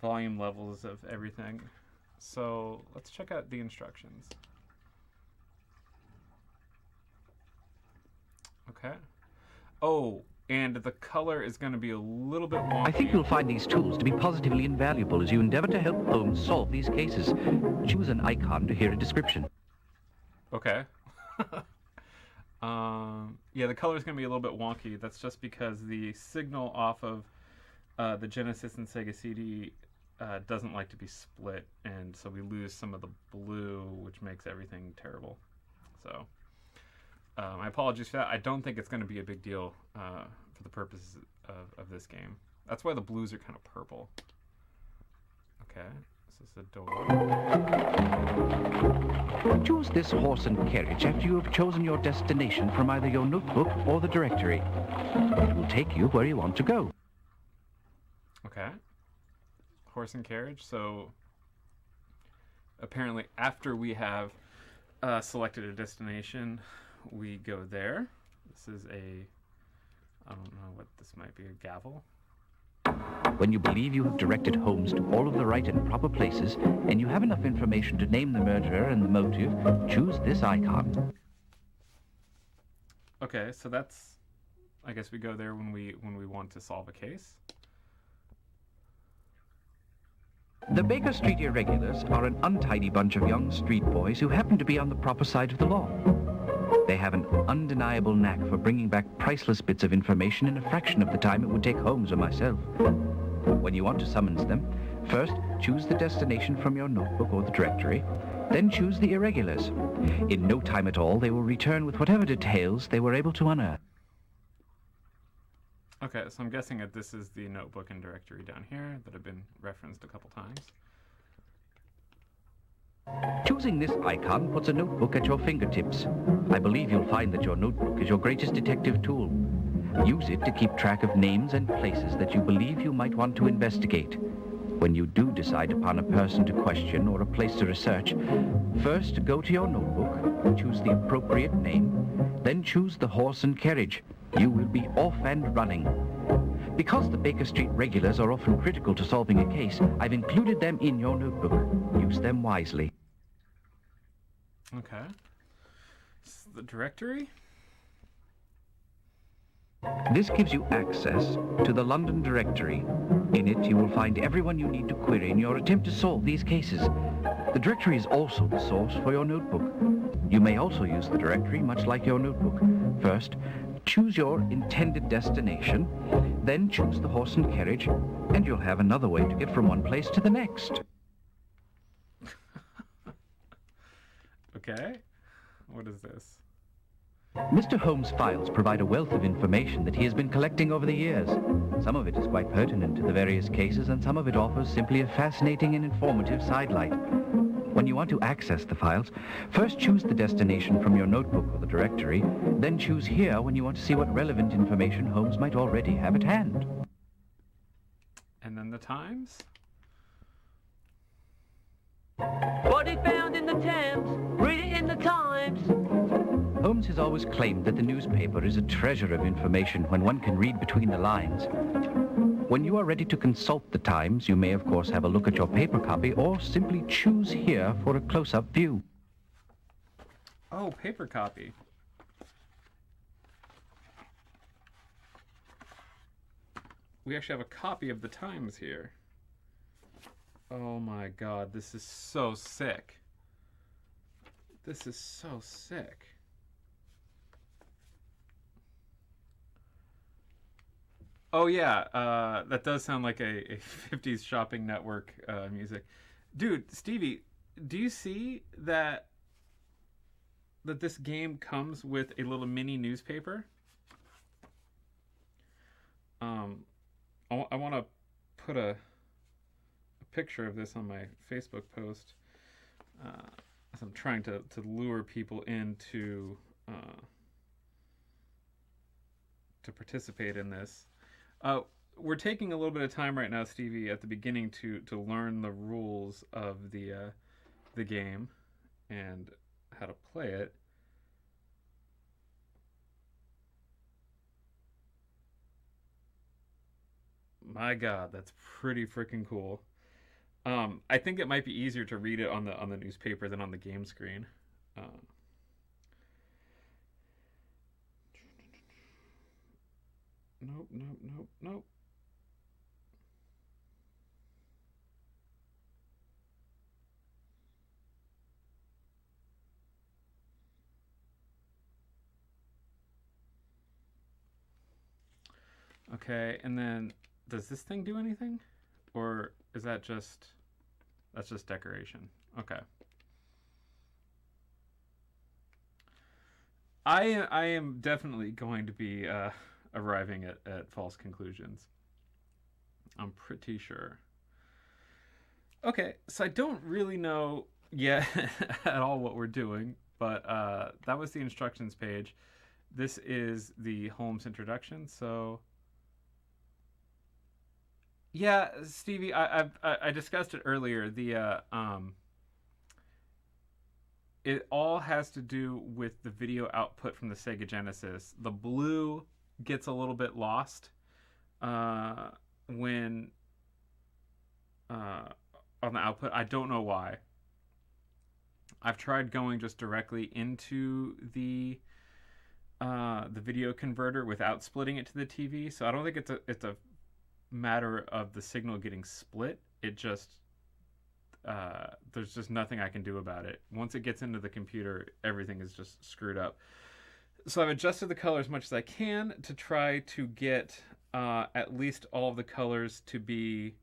volume levels of everything. So let's check out the instructions. Okay. Oh, and the color is going to be a little bit wonky. I think you'll find these tools to be positively invaluable as you endeavor to help Holmes solve these cases. Choose an icon to hear a description. Okay. Yeah, the color is going to be a little bit wonky. That's just because the signal off of the Genesis and Sega CD doesn't like to be split, and so we lose some of the blue, which makes everything terrible. So my apologies for that. I don't think it's going to be a big deal for the purposes of this game. That's why the blues are kind of purple. Okay, this is the door. Choose this horse and carriage after you have chosen your destination from either your notebook or the directory. It will take you where you want to go. Okay. Horse and carriage. So apparently after we have selected a destination, we go there. This is I don't know what this might be, a gavel. When you believe you have directed Holmes to all of the right and proper places, and you have enough information to name the murderer and the motive, choose this icon. Okay, so that's, I guess we go there when we want to solve a case. The Baker Street Irregulars are an untidy bunch of young street boys who happen to be on the proper side of the law. They have an undeniable knack for bringing back priceless bits of information in a fraction of the time it would take Holmes or myself. When you want to summons them, first choose the destination from your notebook or the directory, then choose the irregulars. In no time at all, they will return with whatever details they were able to unearth. Okay, so I'm guessing that this is the notebook and directory down here that have been referenced a couple times. Choosing this icon puts a notebook at your fingertips. I believe you'll find that your notebook is your greatest detective tool. Use it to keep track of names and places that you believe you might want to investigate. When you do decide upon a person to question or a place to research, first go to your notebook, choose the appropriate name, then choose the horse and carriage. You will be off and running. Because the Baker Street regulars are often critical to solving a case, I've included them in your notebook. Use them wisely. Okay. This is the directory. This gives you access to the London directory. In it, you will find everyone you need to query in your attempt to solve these cases. The directory is also the source for your notebook. You may also use the directory much like your notebook. First, choose your intended destination, then choose the horse and carriage, and you'll have another way to get from one place to the next. Okay. What is this? Mr. Holmes' files provide a wealth of information that he has been collecting over the years. Some of it is quite pertinent to the various cases, and some of it offers simply a fascinating and informative sidelight. When you want to access the files, first choose the destination from your notebook or the directory, then choose here when you want to see what relevant information Holmes might already have at hand. And then the times? What he found in the Thames, read it in the Times. Holmes has always claimed that the newspaper is a treasure of information when one can read between the lines. When you are ready to consult the Times, you may of course have a look at your paper copy or simply choose here for a close-up view. Oh, paper copy. We actually have a copy of the Times here. Oh my god, this is so sick. This is so sick. Oh yeah, that does sound like a 50s shopping network music. Dude, Stevie, do you see that this game comes with a little mini newspaper? I want to put a picture of this on my Facebook post as I'm trying to lure people into to participate in this. We're taking a little bit of time right now, Stevie, at the beginning to learn the rules of the game and how to play it. My God, that's pretty freaking cool. I think it might be easier to read it on the newspaper than on the game screen. Nope, nope, nope, nope. Okay, and then does this thing do anything? Or is that just that's just decoration? Okay. I am definitely going to be arriving at false conclusions. I'm pretty sure. Okay, so I don't really know yet at all what we're doing, but that was the instructions page. This is the Holmes introduction, so yeah, Stevie, I discussed it earlier. It all has to do with the video output from the Sega Genesis. The blue gets a little bit lost when on the output. I don't know why. I've tried going just directly into the video converter without splitting it to the TV, so I don't think it's a matter of the signal getting split. It just there's just nothing I can do about it. Once it gets into the computer, everything is just screwed up. So I've adjusted the color as much as I can to try to get at least all of the colors to be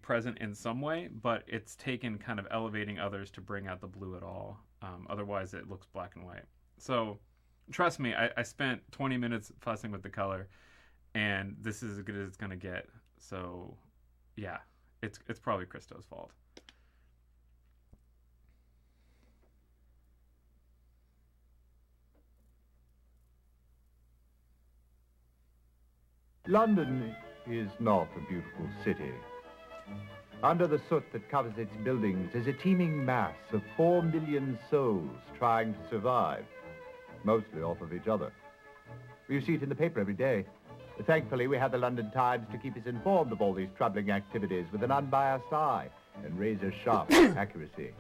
present in some way, but it's taken kind of elevating others to bring out the blue at all. Otherwise, it looks black and white. So trust me, I spent 20 minutes fussing with the color, and this is as good as it's gonna get. So yeah, it's probably Christo's fault. London is not a beautiful city. Under the soot that covers its buildings is a teeming mass of 4 million souls trying to survive, mostly off of each other. You see it in the paper every day. Thankfully, we have the London Times to keep us informed of all these troubling activities with an unbiased eye and razor-sharp accuracy.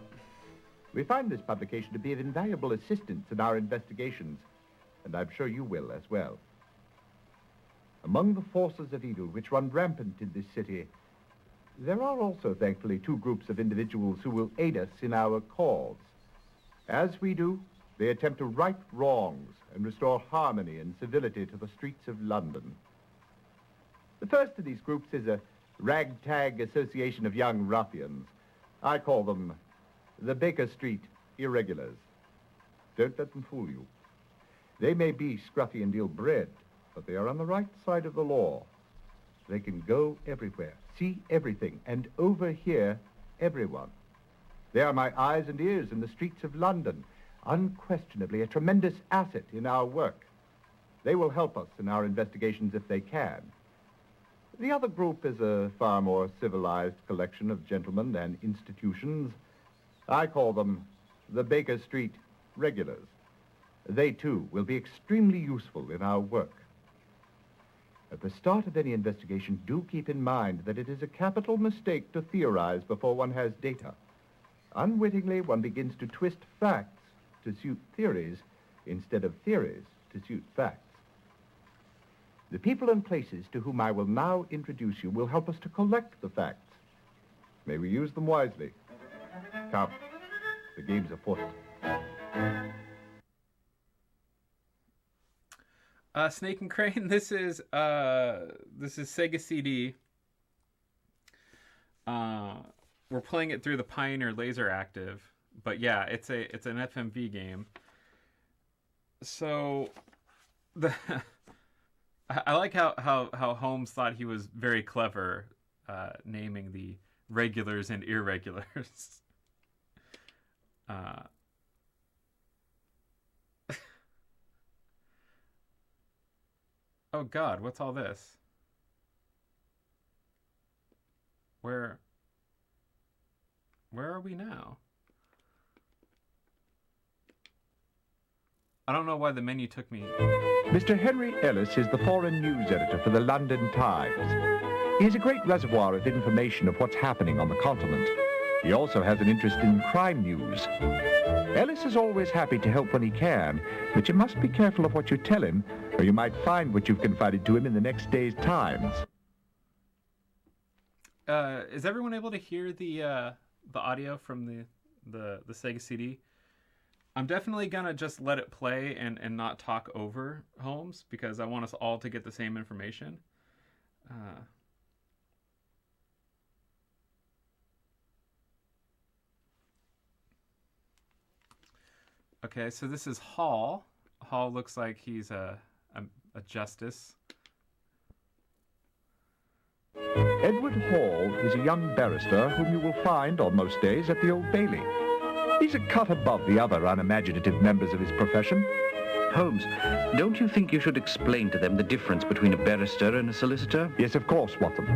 We find this publication to be of invaluable assistance in our investigations, and I'm sure you will as well. Among the forces of evil which run rampant in this city, there are also, thankfully, 2 groups of individuals who will aid us in our cause. As we do, they attempt to right wrongs and restore harmony and civility to the streets of London. The first of these groups is a ragtag association of young ruffians. I call them the Baker Street Irregulars. Don't let them fool you. They may be scruffy and ill-bred, but they are on the right side of the law. They can go everywhere, see everything, and overhear everyone. They are my eyes and ears in the streets of London, unquestionably a tremendous asset in our work. They will help us in our investigations if they can. The other group is a far more civilized collection of gentlemen and institutions. I call them the Baker Street Regulars. They, too, will be extremely useful in our work. At the start of any investigation, do keep in mind that it is a capital mistake to theorize before one has data. Unwittingly, one begins to twist facts to suit theories instead of theories to suit facts. The people and places to whom I will now introduce you will help us to collect the facts. May we use them wisely. Come, the game's afoot. Snake and Crane, this is Sega CD. We're playing it through the Pioneer Laser Active, but yeah, it's an FMV game. So I like how Holmes thought he was very clever naming the regulars and irregulars. Oh God, what's all this? Where are we now? I don't know why the menu took me. Mr. Henry Ellis is the foreign news editor for the London Times. He is a great reservoir of information of what's happening on the continent. He also has an interest in crime news. Ellis is always happy to help when he can, but you must be careful of what you tell him, or you might find what you've confided to him in the next day's Times. Is everyone able to hear the audio from the Sega CD? I'm definitely gonna just let it play and not talk over Holmes because I want us all to get the same information. Okay, so this is Hall. Hall looks like he's a justice. Edward Hall is a young barrister whom you will find on most days at the Old Bailey. He's a cut above the other unimaginative members of his profession. Holmes, don't you think you should explain to them the difference between a barrister and a solicitor? Yes, of course, Watson.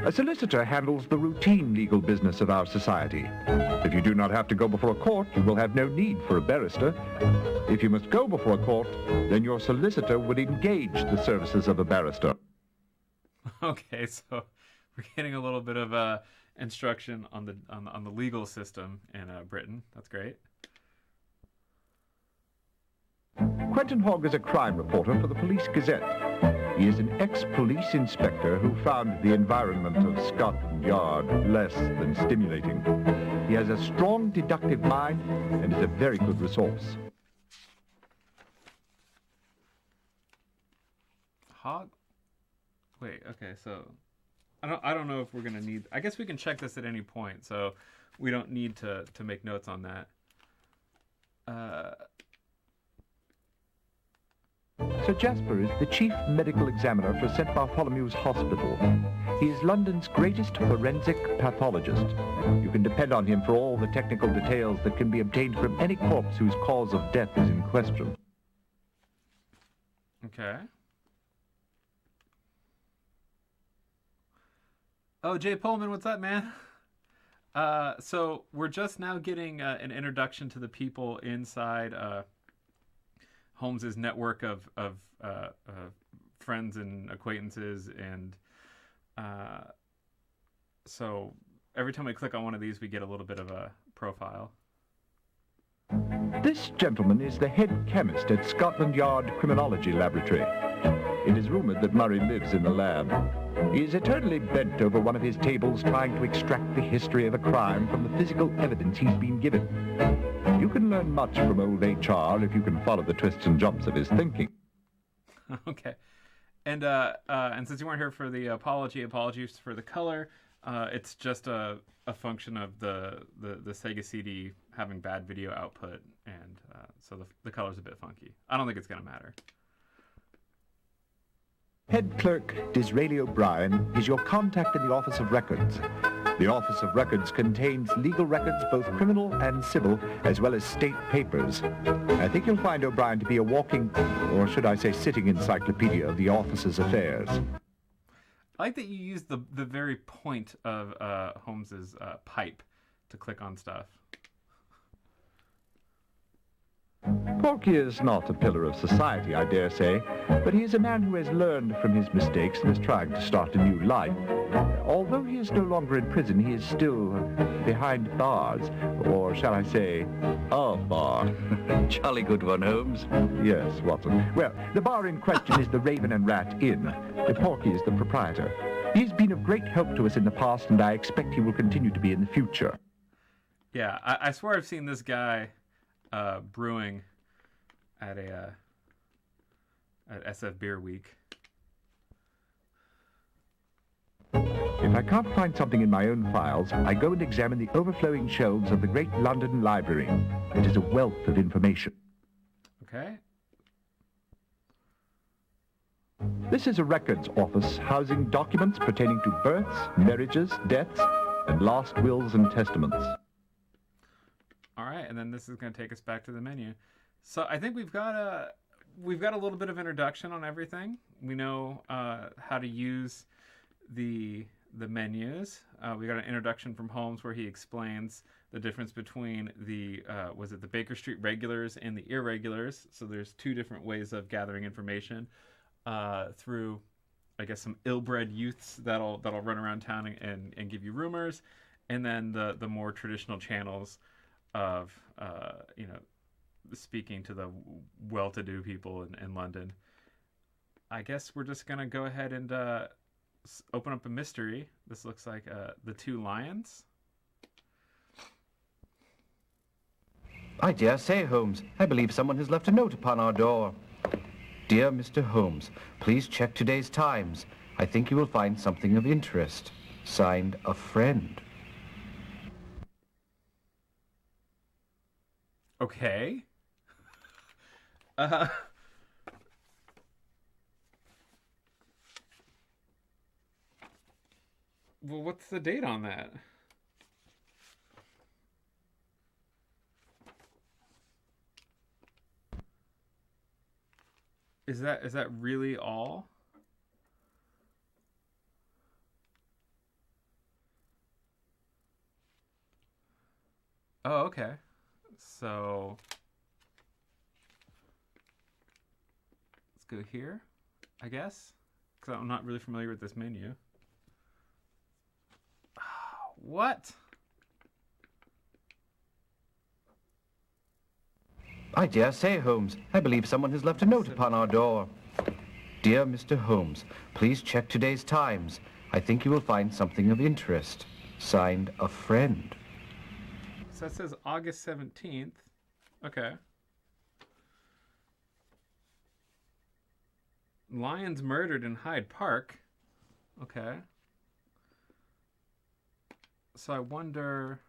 A solicitor handles the routine legal business of our society. If you do not have to go before a court, you will have no need for a barrister. If you must go before a court, then your solicitor would engage the services of a barrister. Okay, so we're getting a little bit of instruction on the legal system in Britain. That's great. Quentin Hogg is a crime reporter for the Police Gazette. He is an ex-police inspector who found the environment of Scotland Yard less than stimulating. He has a strong deductive mind and is a very good resource. Hogg? Wait, okay, so I don't know if we're gonna need. I guess we can check this at any point, so we don't need to make notes on that. Sir Jasper is the chief medical examiner for St. Bartholomew's Hospital. He is London's greatest forensic pathologist. You can depend on him for all the technical details that can be obtained from any corpse whose cause of death is in question. Okay. Oh, Jay Pullman, what's up, man? So we're just now getting an introduction to the people inside Holmes's network of friends and acquaintances, and so every time we click on one of these, we get a little bit of a profile. This gentleman is the head chemist at Scotland Yard Criminology Laboratory. It is rumored that Murray lives in the lab. He is eternally bent over one of his tables trying to extract the history of a crime from the physical evidence he's been given. You can learn much from old HR if you can follow the twists and jumps of his thinking. Okay. And since you weren't here for the apologies for the color. It's just a function of the Sega CD having bad video output, and so the color's a bit funky. I don't think it's going to matter. Head clerk Disraeli O'Brien is your contact in the Office of Records. The Office of Records contains legal records, both criminal and civil, as well as state papers. I think you'll find O'Brien to be a walking, or should I say sitting encyclopedia of the office's affairs. I like that you use the very point of Holmes's pipe to click on stuff. Porky is not a pillar of society, I dare say, but he is a man who has learned from his mistakes and is trying to start a new life. Although he is no longer in prison, he is still behind bars, or shall I say, a bar. Jolly good one, Holmes. Yes, Watson. Well, the bar in question is the Raven and Rat Inn. Porky is the proprietor. He has been of great help to us in the past, and I expect he will continue to be in the future. Yeah, I swear I've seen this guy brewing at SF Beer Week. If I can't find something in my own files, I go and examine the overflowing shelves of the great London Library. It is a wealth of information. Okay. This is a records office housing documents pertaining to births, marriages, deaths, and last wills and testaments. All right, and then this is going to take us back to the menu. So I think we've got a little bit of introduction on everything. We know how to use the menus. We got an introduction from Holmes where he explains the difference between the Baker Street regulars and the irregulars. So there's two different ways of gathering information through I guess some ill-bred youths that'll run around town and give you rumors, and then the more traditional channels of speaking to the well-to-do people in London. I guess we're just gonna go ahead and open up a mystery. This looks like the Two Lions. I dare say, Holmes, I believe someone has left a note upon our door. Dear Mr. Holmes, please check today's Times. I think you will find something of interest. Signed, a friend. Okay. Well, what's the date on that? Is that really all? Oh, okay. So let's go here, I guess, because I'm not really familiar with this menu. What? I dare say, Holmes, I believe someone has left a note upon our door. Dear Mr. Holmes, please check today's Times. I think you will find something of interest. Signed, a friend. So that says August 17th. Okay. Lions murdered in Hyde Park. Okay. So I wonder,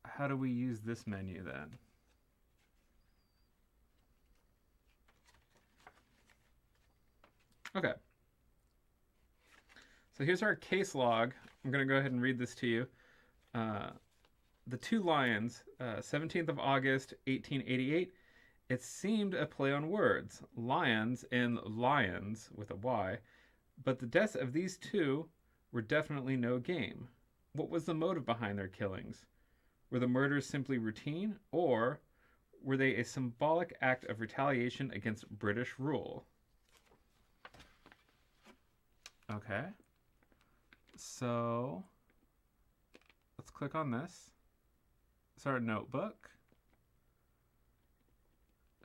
how do we use this menu then? Okay. So here's our case log. I'm going to go ahead and read this to you. The Two Lions, 17th of August, 1888. It seemed a play on words, lions and lions with a Y, but the deaths of these two were definitely no game. What was the motive behind their killings? Were the murders simply routine, or were they a symbolic act of retaliation against British rule? Okay. So let's click on this. It's our notebook.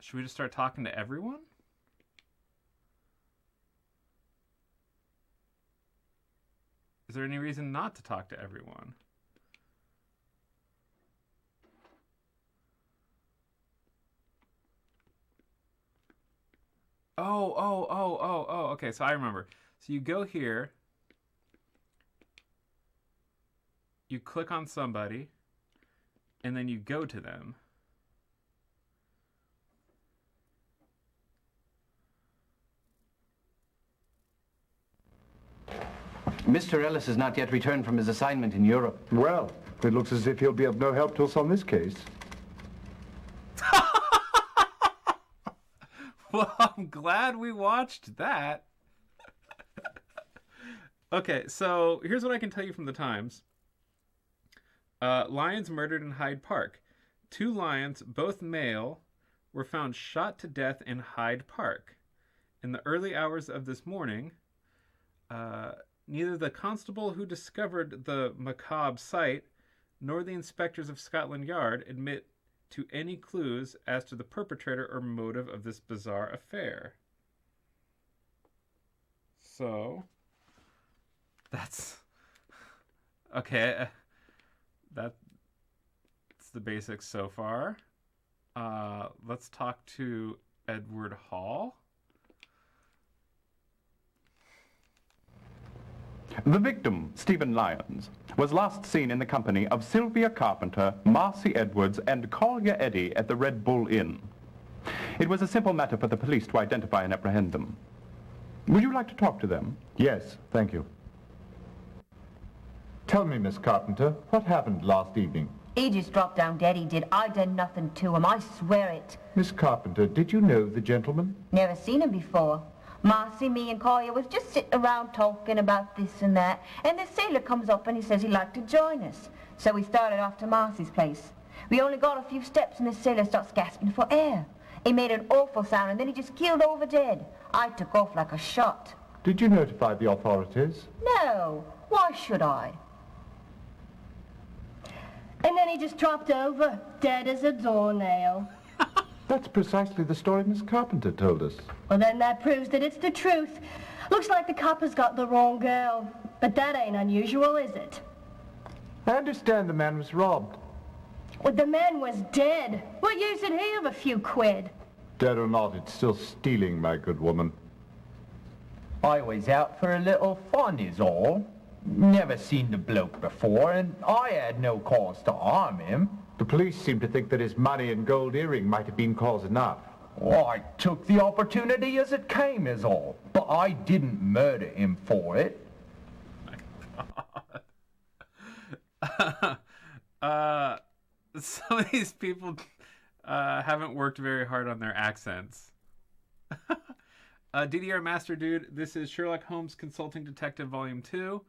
Should we just start talking to everyone? Is there any reason not to talk to everyone? Oh, okay, so I remember. So you go here, you click on somebody, and then you go to them. Mr. Ellis has not yet returned from his assignment in Europe. Well, it looks as if he'll be of no help to us on this case. Well, I'm glad we watched that. Okay, so here's what I can tell you from the Times. Lions murdered in Hyde Park. 2 lions, both male, were found shot to death in Hyde Park. In the early hours of this morning, neither the constable who discovered the macabre sight nor the inspectors of Scotland Yard admit to any clues as to the perpetrator or motive of this bizarre affair. So, that's okay. That's the basics so far. Let's talk to Edward Hall. The victim, Stephen Lyons, was last seen in the company of Sylvia Carpenter, Marcy Edwards, and Collier Eddy at the Red Bull Inn. It was a simple matter for the police to identify and apprehend them. Would you like to talk to them? Yes, thank you. Tell me, Miss Carpenter, what happened last evening? He just dropped down dead, he did. I done nothing to him, I swear it. Miss Carpenter, did you know the gentleman? Never seen him before. Marcy, me and Collier was just sitting around talking about this and that, and the sailor comes up and he says he'd like to join us. So we started off to Marcy's place. We only got a few steps and the sailor starts gasping for air. He made an awful sound, and then he just keeled over dead. I took off like a shot. Did you notify the authorities? No, why should I? And then he just dropped over, dead as a doornail. That's precisely the story Miss Carpenter told us. Well, then that proves that it's the truth. Looks like the coppers got the wrong girl. But that ain't unusual, is it? I understand the man was robbed. Well, the man was dead. What use did he of a few quid? Dead or not, it's still stealing, my good woman. I was out for a little fun is all. Never seen the bloke before, and I had no cause to harm him. The police seem to think that his money and gold earring might have been cause enough. Well, I took the opportunity as it came is all, but I didn't murder him for it. Some of these people haven't worked very hard on their accents. DDR Master Dude, this is Sherlock Holmes Consulting Detective Volume 2.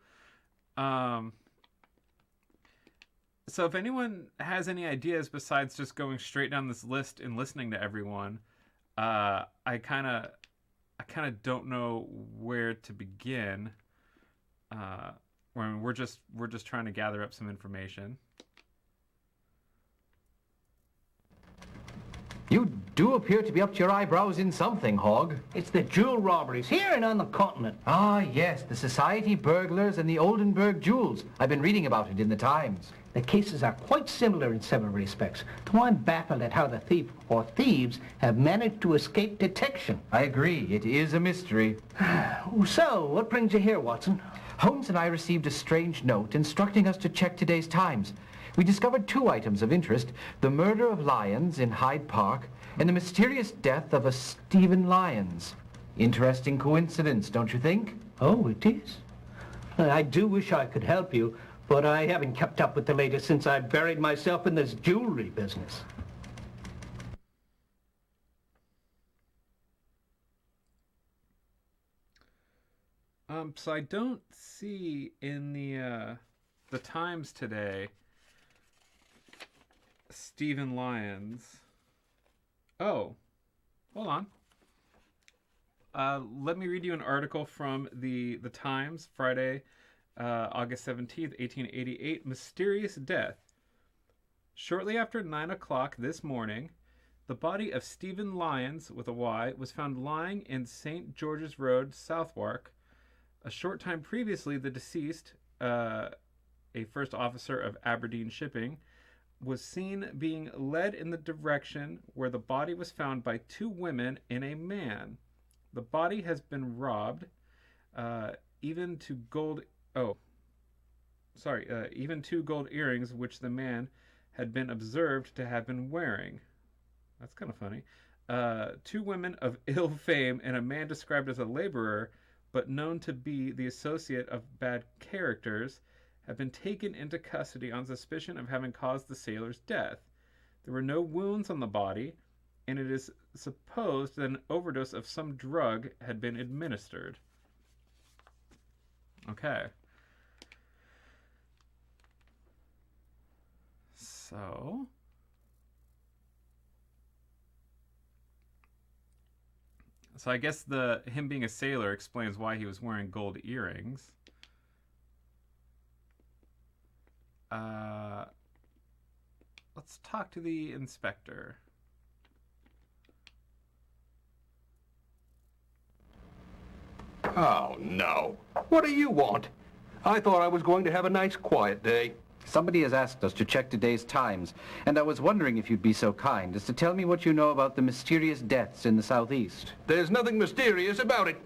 So if anyone has any ideas besides just going straight down this list and listening to everyone, I kind of don't know where to begin. When we're just trying to gather up some information. You do appear to be up to your eyebrows in something, Hogg. It's the jewel robberies here and on the continent. Ah, yes, the society burglars and the Oldenburg jewels. I've been reading about it in the Times. The cases are quite similar in several respects, though I'm baffled at how the thief or thieves have managed to escape detection. I agree, it is a mystery. So, what brings you here, Watson? Holmes and I received a strange note instructing us to check today's Times. We discovered two items of interest, the murder of Lyons in Hyde Park and the mysterious death of a Stephen Lyons. Interesting coincidence, don't you think? Oh, it is. I do wish I could help you, but I haven't kept up with the latest since I buried myself in this jewelry business. So I don't see in the Times today Stephen Lyons. Oh, hold on. Let me read you an article from the Times, Friday, August 17th, 1888. Mysterious death. Shortly after 9 o'clock this morning, the body of Stephen Lyons, with a Y, was found lying in St. George's Road, Southwark. A short time previously, the deceased, a first officer of Aberdeen Shipping, was seen being led in the direction where the body was found by two women and a man. The body has been robbed, even two gold earrings which the man had been observed to have been wearing. That's kind of funny. Two women of ill fame and a man described as a laborer, but known to be the associate of bad characters, have been taken into custody on suspicion of having caused the sailor's death. There were no wounds on the body, and it is supposed that an overdose of some drug had been administered. Okay. So I guess him being a sailor explains why he was wearing gold earrings. Let's talk to the inspector. Oh, no. What do you want? I thought I was going to have a nice quiet day. Somebody has asked us to check today's Times, and I was wondering if you'd be so kind as to tell me what you know about the mysterious deaths in the southeast. There's nothing mysterious about it.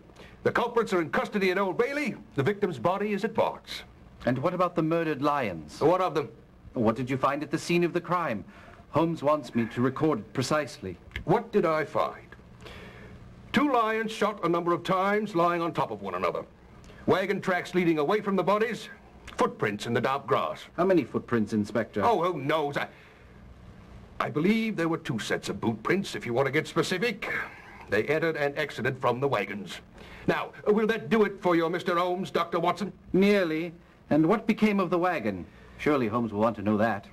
The culprits are in custody at Old Bailey. The victim's body is at Bart's. And what about the murdered Lyons? What of them? What did you find at the scene of the crime? Holmes wants me to record it precisely. What did I find? Two lions shot a number of times, lying on top of one another. Wagon tracks leading away from the bodies. Footprints in the damp grass. How many footprints, Inspector? Oh, who knows? I believe there were two sets of boot prints, if you want to get specific. They entered and exited from the wagons. Now, will that do it for you, Mr. Holmes, Dr. Watson? Nearly. And what became of the wagon? Surely Holmes will want to know that.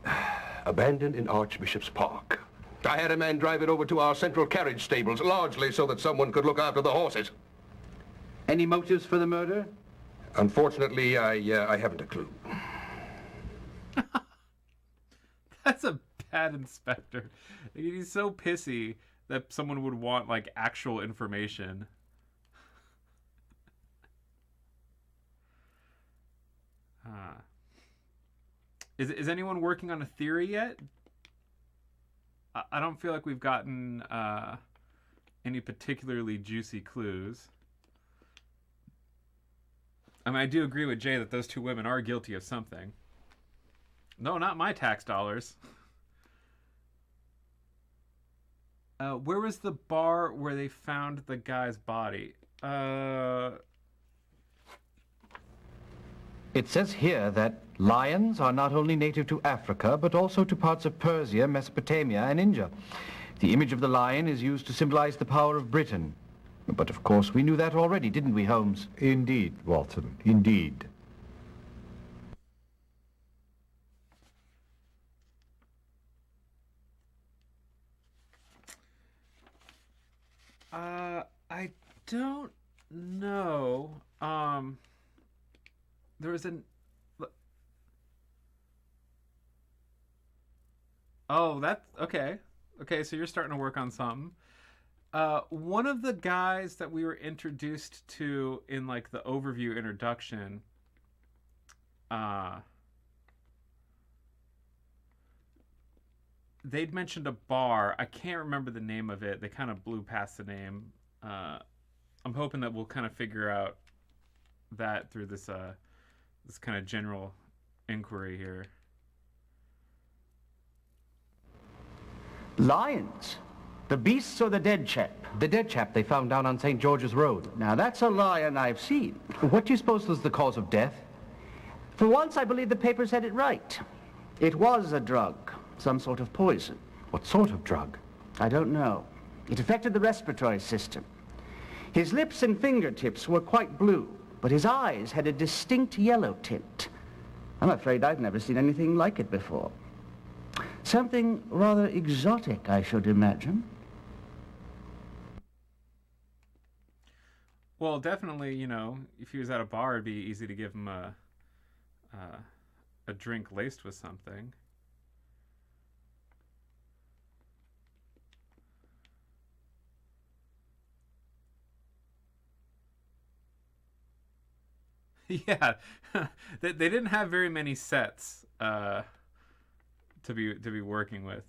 Abandoned in Archbishop's Park. I had a man drive it over to our central carriage stables, largely so that someone could look after the horses. Any motives for the murder? Unfortunately, I haven't a clue. That's a bad inspector. He's so pissy that someone would want, like, actual information. Is anyone working on a theory yet? I don't feel like we've gotten any particularly juicy clues. I mean, I do agree with Jay that those two women are guilty of something. No, not my tax dollars. Where was the bar where they found the guy's body? It says here that lions are not only native to Africa, but also to parts of Persia, Mesopotamia, and India. The image of the lion is used to symbolize the power of Britain. But of course, we knew that already, didn't we, Holmes? Indeed, Watson, indeed. I don't know. There was an... Oh, that's... Okay. Okay, so you're starting to work on something. One of the guys that we were introduced to in, like, the overview introduction... they'd mentioned a bar. I can't remember the name of it. They kind of blew past the name. I'm hoping that we'll kind of figure out that through this this kind of general inquiry here. Lions? The beasts or the dead chap? The dead chap they found down on St. George's Road. Now, that's a lion I've seen. What do you suppose was the cause of death? For once, I believe the papers had it right. It was a drug, some sort of poison. What sort of drug? I don't know. It affected the respiratory system. His lips and fingertips were quite blue, but his eyes had a distinct yellow tint. I'm afraid I've never seen anything like it before. Something rather exotic, I should imagine. Well, definitely, you know, if he was at a bar, it'd be easy to give him a drink laced with something. Yeah, they didn't have very many sets to be working with.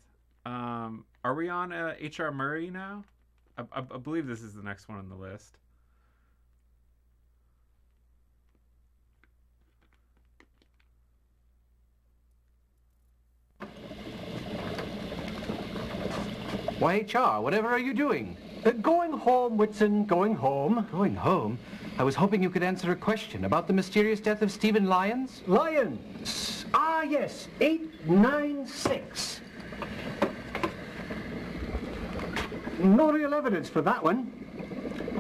Are we on H.R. Murray now? I believe this is the next one on the list. Why, HR, whatever are you doing? Going home, Whitson, going home. Going home? I was hoping you could answer a question about the mysterious death of Stephen Lyons. Lyons. Ah, yes, 896. No real evidence for that one.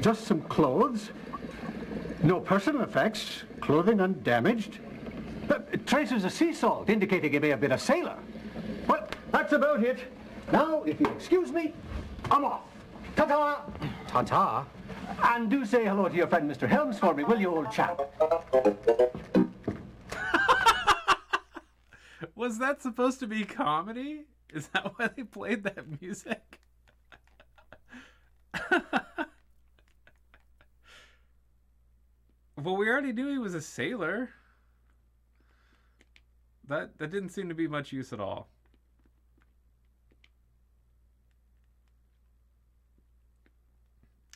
Just some clothes. No personal effects. Clothing undamaged. Traces of sea salt indicating he may have been a sailor. Well, that's about it. Now, if you'll excuse me, I'm off. Ta-ta! Ta-ta? And do say hello to your friend Mr. Helms for me, will you, old chap? Was that supposed to be comedy? Is that why they played that music? Well, we already knew he was a sailor. That didn't seem to be much use at all.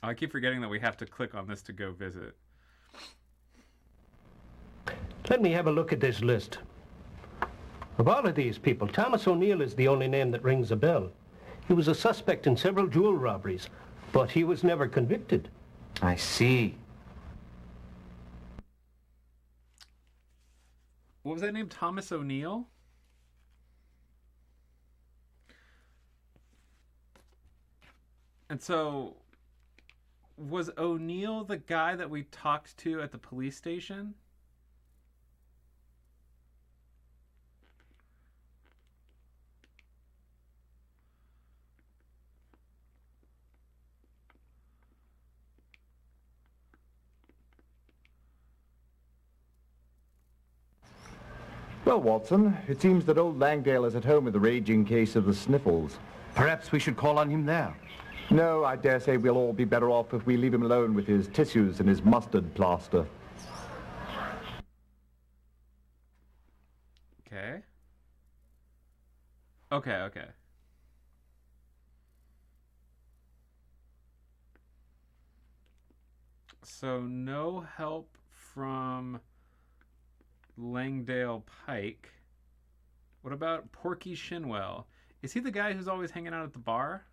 I keep forgetting that we have to click on this to go visit. Let me have a look at this list. Of all of these people, Thomas O'Neill is the only name that rings a bell. He was a suspect in several jewel robberies, but he was never convicted. I see. What was that name? Thomas O'Neill? And so, was O'Neill the guy that we talked to at the police station? Well, Watson, it seems that old Langdale is at home with a raging case of the sniffles. Perhaps we should call on him there. No, I dare say we'll all be better off if we leave him alone with his tissues and his mustard plaster. Okay. Okay. So no help from Langdale Pike. What about Porky Shinwell? Is he the guy who's always hanging out at the bar?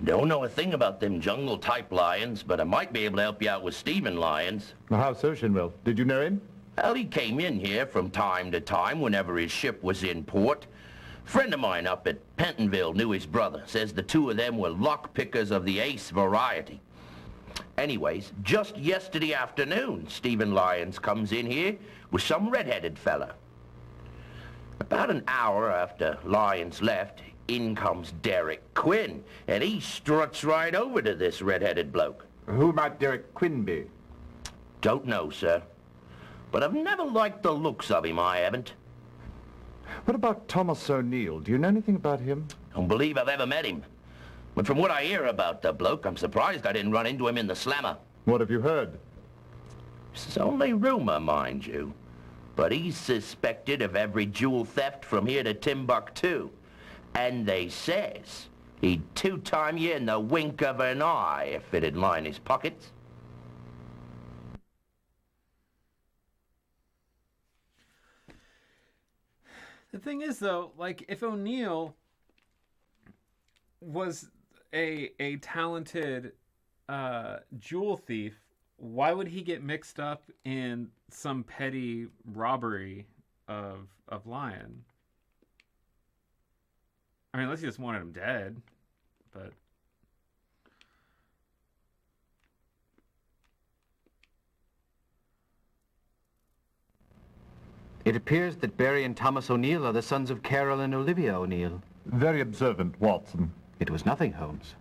Don't know a thing about them jungle-type lions, but I might be able to help you out with Stephen Lyons. How so, Shinwell? Did you know him? Well, he came in here from time to time whenever his ship was in port. Friend of mine up at Pentonville knew his brother. Says the two of them were lock-pickers of the ace variety. Anyways, just yesterday afternoon, Stephen Lyons comes in here with some red-headed fella. About an hour after Lyons left, in comes Derek Quinn, and he struts right over to this red-headed bloke. Who might Derek Quinn be? Don't know, sir. But I've never liked the looks of him, I haven't. What about Thomas O'Neill? Do you know anything about him? Don't believe I've ever met him. But from what I hear about the bloke, I'm surprised I didn't run into him in the slammer. What have you heard? It's only rumor, mind you. But he's suspected of every jewel theft from here to Timbuktu. And they says he'd two-time you in the wink of an eye if it'd line his pockets. The thing is, though, like, if O'Neill was a talented jewel thief, why would he get mixed up in some petty robbery of Lion? I mean, unless he just wanted him dead, but... It appears that Barry and Thomas O'Neill are the sons of Carol and Olivia O'Neill. Very observant, Watson. It was nothing, Holmes.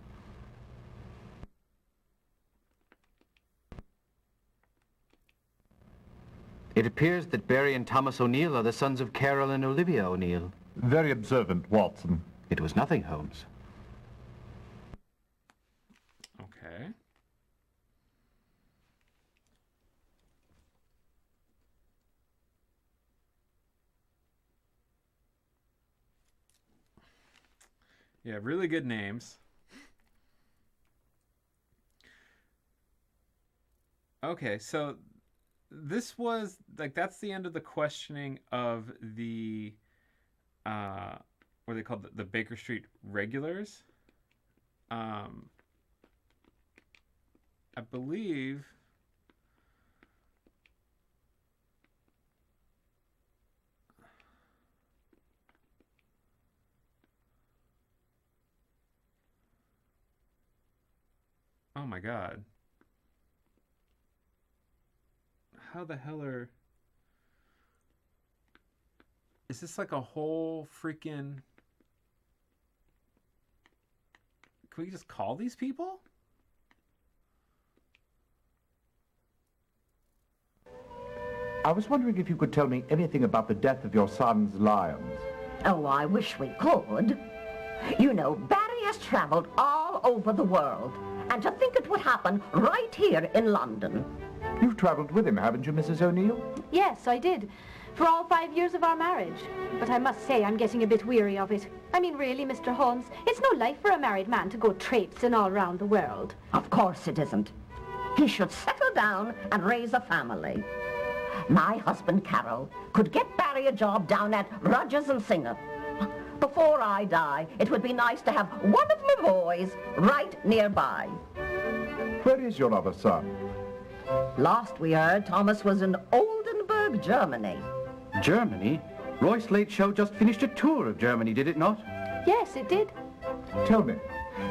It appears that Barry and Thomas O'Neill are the sons of Carol and Olivia O'Neill. Very observant, Watson. It was nothing, Holmes. Okay. Yeah, really good names. Okay, so this was, like, that's the end of the questioning of the, what are they called? The Baker Street regulars. I believe... Oh my god. How the hell are... Is this like a whole freaking... Can we just call these people? I was wondering if you could tell me anything about the death of your sons, Lyons. Oh, I wish we could. You know, Barry has traveled all over the world. And to think it would happen right here in London. You've traveled with him, haven't you, Mrs. O'Neill? Yes, I did. For all 5 years of our marriage. But I must say I'm getting a bit weary of it. I mean, really, Mr. Holmes, it's no life for a married man to go traipsing all around the world. Of course it isn't. He should settle down and raise a family. My husband, Carol, could get Barry a job down at Rogers and Singer. Before I die, it would be nice to have one of my boys right nearby. Where is your other son? Last we heard, Thomas was in Oldenburg, Germany. Germany? Royce Late Show just finished a tour of Germany, did it not? Yes, it did. Tell me,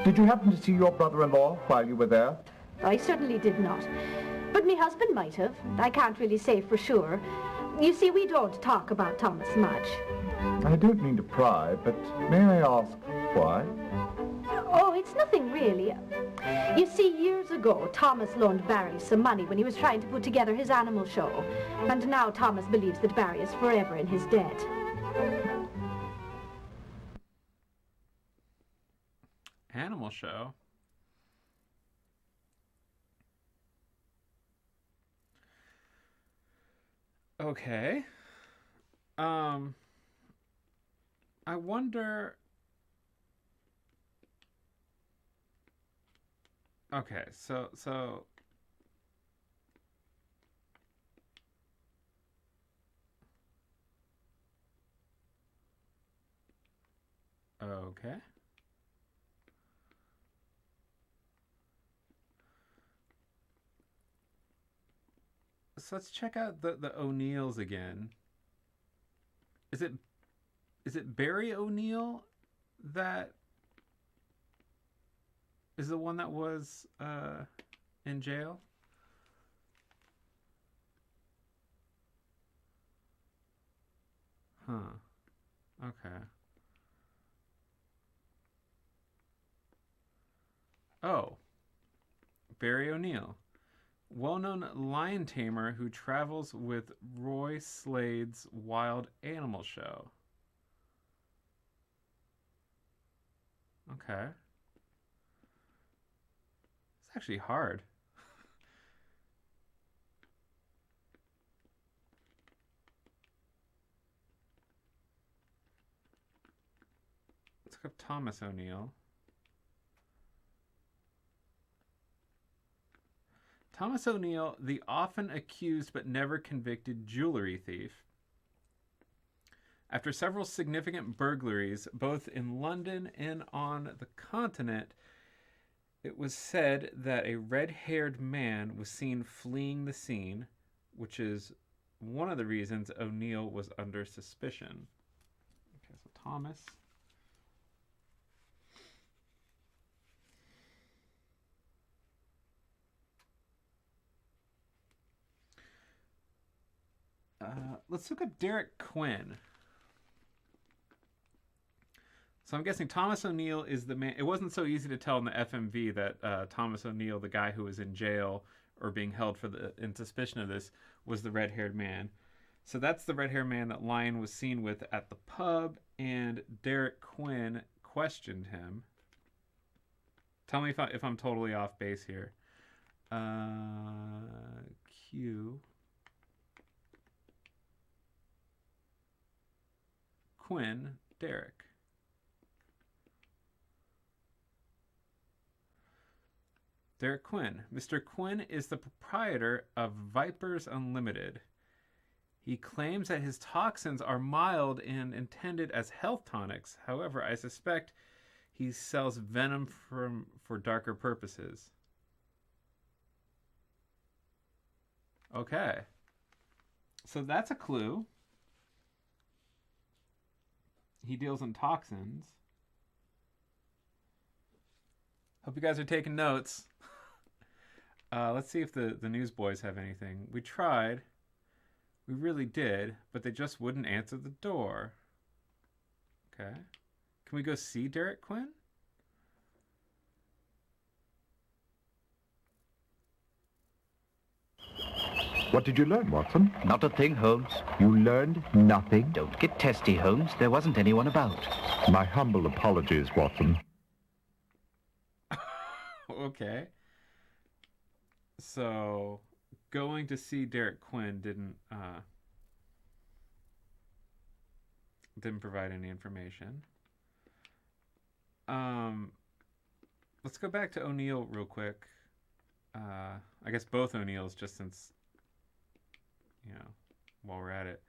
did you happen to see your brother-in-law while you were there? I certainly did not. But my husband might have. I can't really say for sure. You see, we don't talk about Thomas much. I don't mean to pry, but may I ask why? it's nothing really. You see, years ago, Thomas loaned Barry some money when he was trying to put together his animal show. And now Thomas believes that Barry is forever in his debt. Animal show? Okay. I wonder... Okay, so... Okay. So let's check out the O'Neills again. Is it Barry O'Neill that is the one that was in jail? Huh. Okay. Oh. Barry O'Neill. Well-known lion tamer who travels with Roy Slade's wild animal show. Okay. It's actually hard. Let's look up Thomas O'Neill. Thomas O'Neill, the often accused but never convicted jewelry thief. After several significant burglaries, both in London and on the continent, it was said that a red-haired man was seen fleeing the scene, which is one of the reasons O'Neill was under suspicion. Okay, so Thomas. Let's look up Derek Quinn. So I'm guessing Thomas O'Neill is the man. It wasn't so easy to tell in the FMV that Thomas O'Neill, the guy who was in jail or being held in suspicion of this, was the red-haired man. So that's the red-haired man that Lyon was seen with at the pub, and Derek Quinn questioned him. Tell me if I'm totally off base here. Q. Quinn, Derek. Derek Quinn. Mr. Quinn is the proprietor of Vipers Unlimited. He claims that his toxins are mild and intended as health tonics. However, I suspect he sells venom for darker purposes. Okay. So that's a clue. He deals in toxins. Hope you guys are taking notes. Let's see if the newsboys have anything. We tried. We really did, but they just wouldn't answer the door. Okay. Can we go see Derek Quinn? What did you learn, Watson? Not a thing, Holmes. You learned nothing? Don't get testy, Holmes. There wasn't anyone about. My humble apologies, Watson. Okay. So, going to see Derek Quinn didn't provide any information. Let's go back to O'Neill real quick. I guess both O'Neills, just since, while we're at it.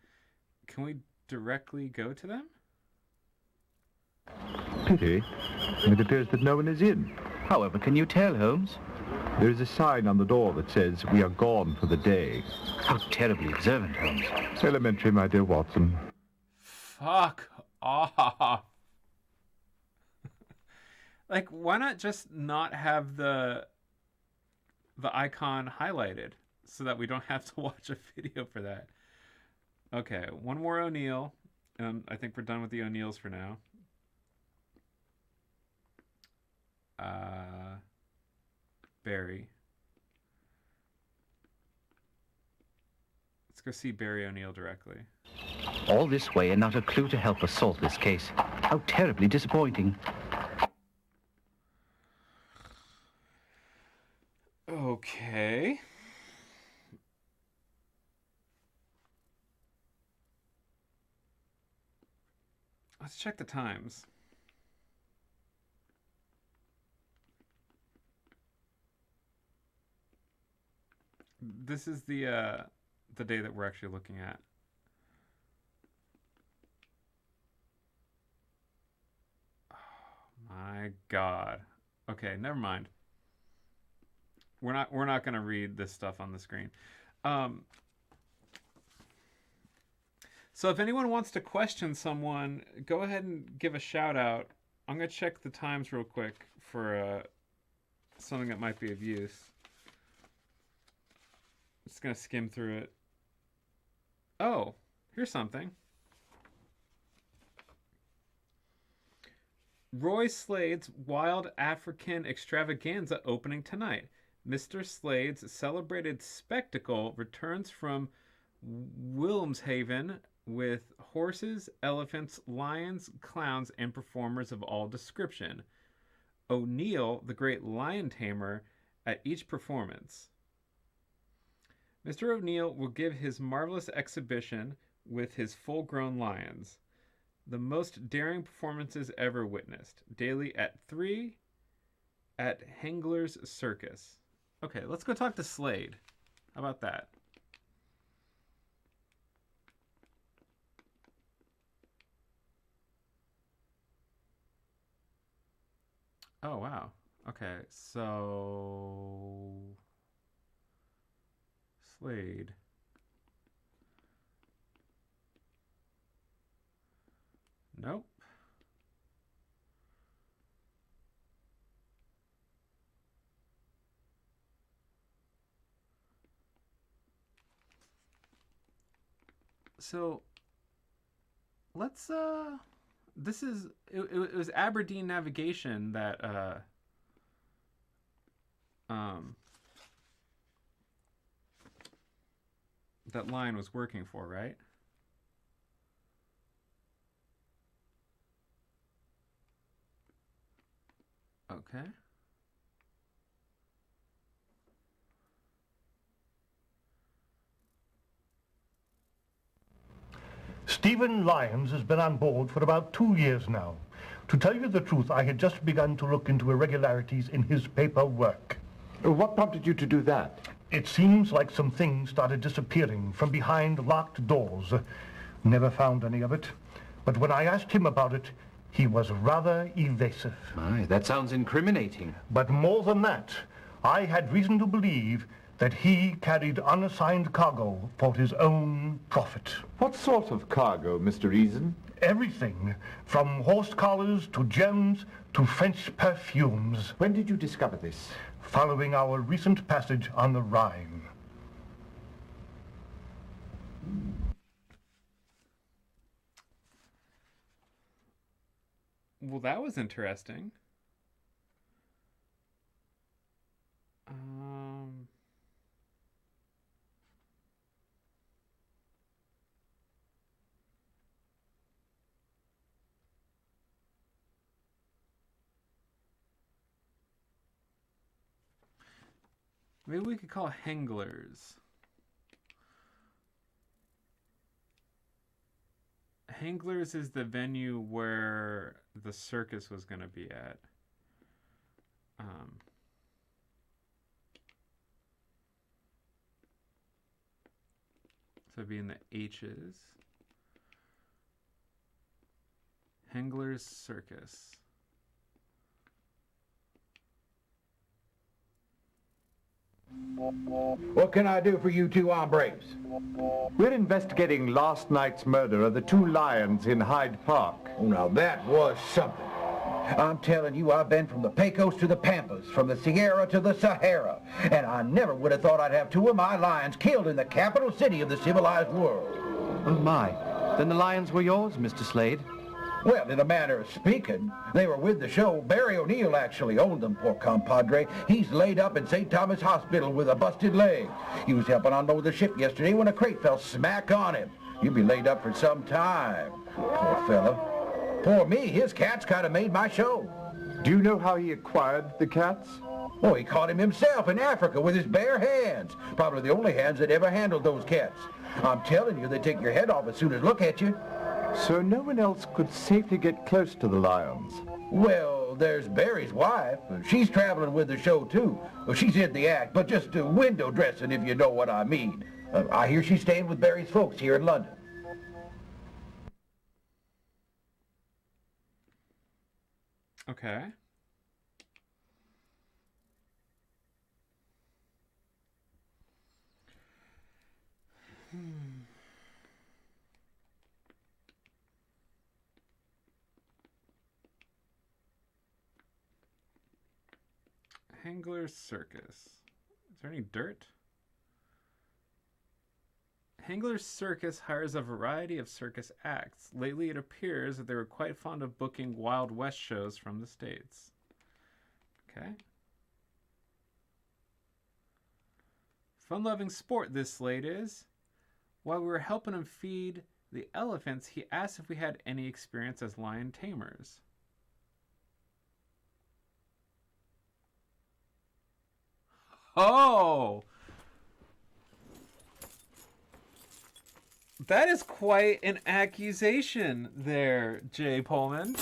Can we directly go to them? Pity. It appears that no one is in. However, can you tell, Holmes? There is a sign on the door that says, "We are gone for the day." How terribly observant, Holmes. Elementary, my dear Watson. Fuck off. Like, why not just not have the icon highlighted so that we don't have to watch a video for that? Okay, one more O'Neill, and I think we're done with the O'Neills for now. Barry. Let's go see Barry O'Neill directly. All this way and not a clue to help us solve this case. How terribly disappointing. Okay. Let's check the times. This is the day that we're actually looking at. Oh my God. Okay, never mind. We're not going to read this stuff on the screen. So if anyone wants to question someone, go ahead and give a shout out. I'm going to check the times real quick for something that might be of use. I'm just going to skim through it. Oh, here's something. Roy Slade's Wild African Extravaganza opening tonight. Mr. Slade's celebrated spectacle returns from Wilmshaven with horses, elephants, lions, clowns, and performers of all description. O'Neill, the great lion tamer, at each performance. Mr. O'Neill will give his marvelous exhibition with his full-grown lions. The most daring performances ever witnessed. Daily at 3 at Hengler's Circus. Okay, let's go talk to Slade. How about that? Oh, wow. Okay, so... Slade. Nope. So let's this is it was Aberdeen Navigation that that line was working for, right? Okay. Stephen Lyons has been on board for about 2 years now. To tell you the truth, I had just begun to look into irregularities in his paperwork. What prompted you to do that? It seems like some things started disappearing from behind locked doors. Never found any of it. But when I asked him about it, he was rather evasive. My, that sounds incriminating. But more than that, I had reason to believe that he carried unassigned cargo for his own profit. What sort of cargo, Mr. Eason? Everything, from horse collars to gems to French perfumes. When did you discover this? Following our recent passage on the Rhine. Well, that was interesting. Maybe we could call Hengler's. Hengler's is the venue where the circus was going to be at. So it'd be in the H's. Hengler's Circus. What can I do for you two hombres? We're investigating last night's murder of the 2 lions in Hyde Park. Oh, now that was something. I'm telling you, I've been from the Pecos to the Pampas, from the Sierra to the Sahara, and I never would have thought I'd have 2 of my lions killed in the capital city of the civilized world. Oh, my. Then the lions were yours, Mr. Slade? Well, in a manner of speaking, they were with the show. Barry O'Neill actually owned them, poor compadre. He's laid up in St. Thomas Hospital with a busted leg. He was helping unload the ship yesterday when a crate fell smack on him. He'll be laid up for some time. Poor fella. Poor me, his cats kind of made my show. Do you know how he acquired the cats? Oh, he caught him himself in Africa with his bare hands. Probably the only hands that ever handled those cats. I'm telling you, they take your head off as soon as look at you. So no one else could safely get close to the lions? Well, there's Barry's wife. She's traveling with the show, too. Well, she's in the act, but just window dressing, if you know what I mean. I hear she's staying with Barry's folks here in London. Okay. Hangler's Circus. Is there any dirt? Hangler's Circus hires a variety of circus acts. Lately, it appears that they were quite fond of booking Wild West shows from the States. Okay. Fun-loving sport this Slade is. While we were helping him feed the elephants, he asked if we had any experience as lion tamers. Oh! That is quite an accusation there, Jay Pullman.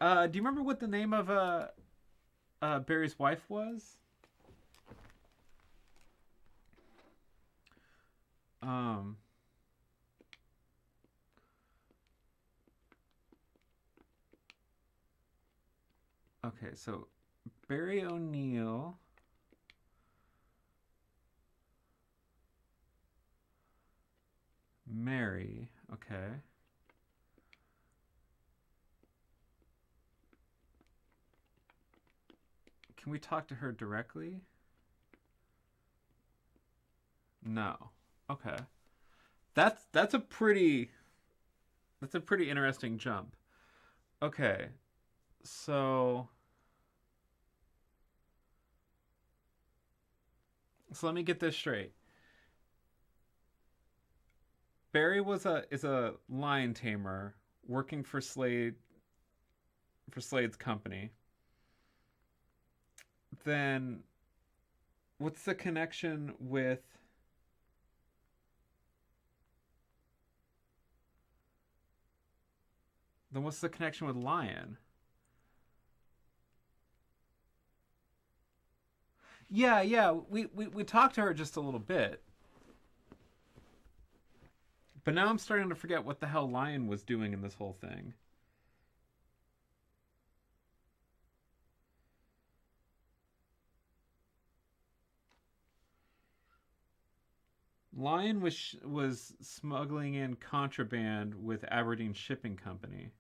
Do you remember what the name of Barry's wife was? Okay, so Barry O'Neill. Mary, okay. Can we talk to her directly? No. Okay. That's a pretty interesting jump. Okay. So let me get this straight. Barry is a lion tamer working for Slade's company. Then what's the connection with Lion? Yeah, we talked to her just a little bit. But now I'm starting to forget what the hell Lion was doing in this whole thing. Lion was smuggling in contraband with Aberdeen Shipping Company.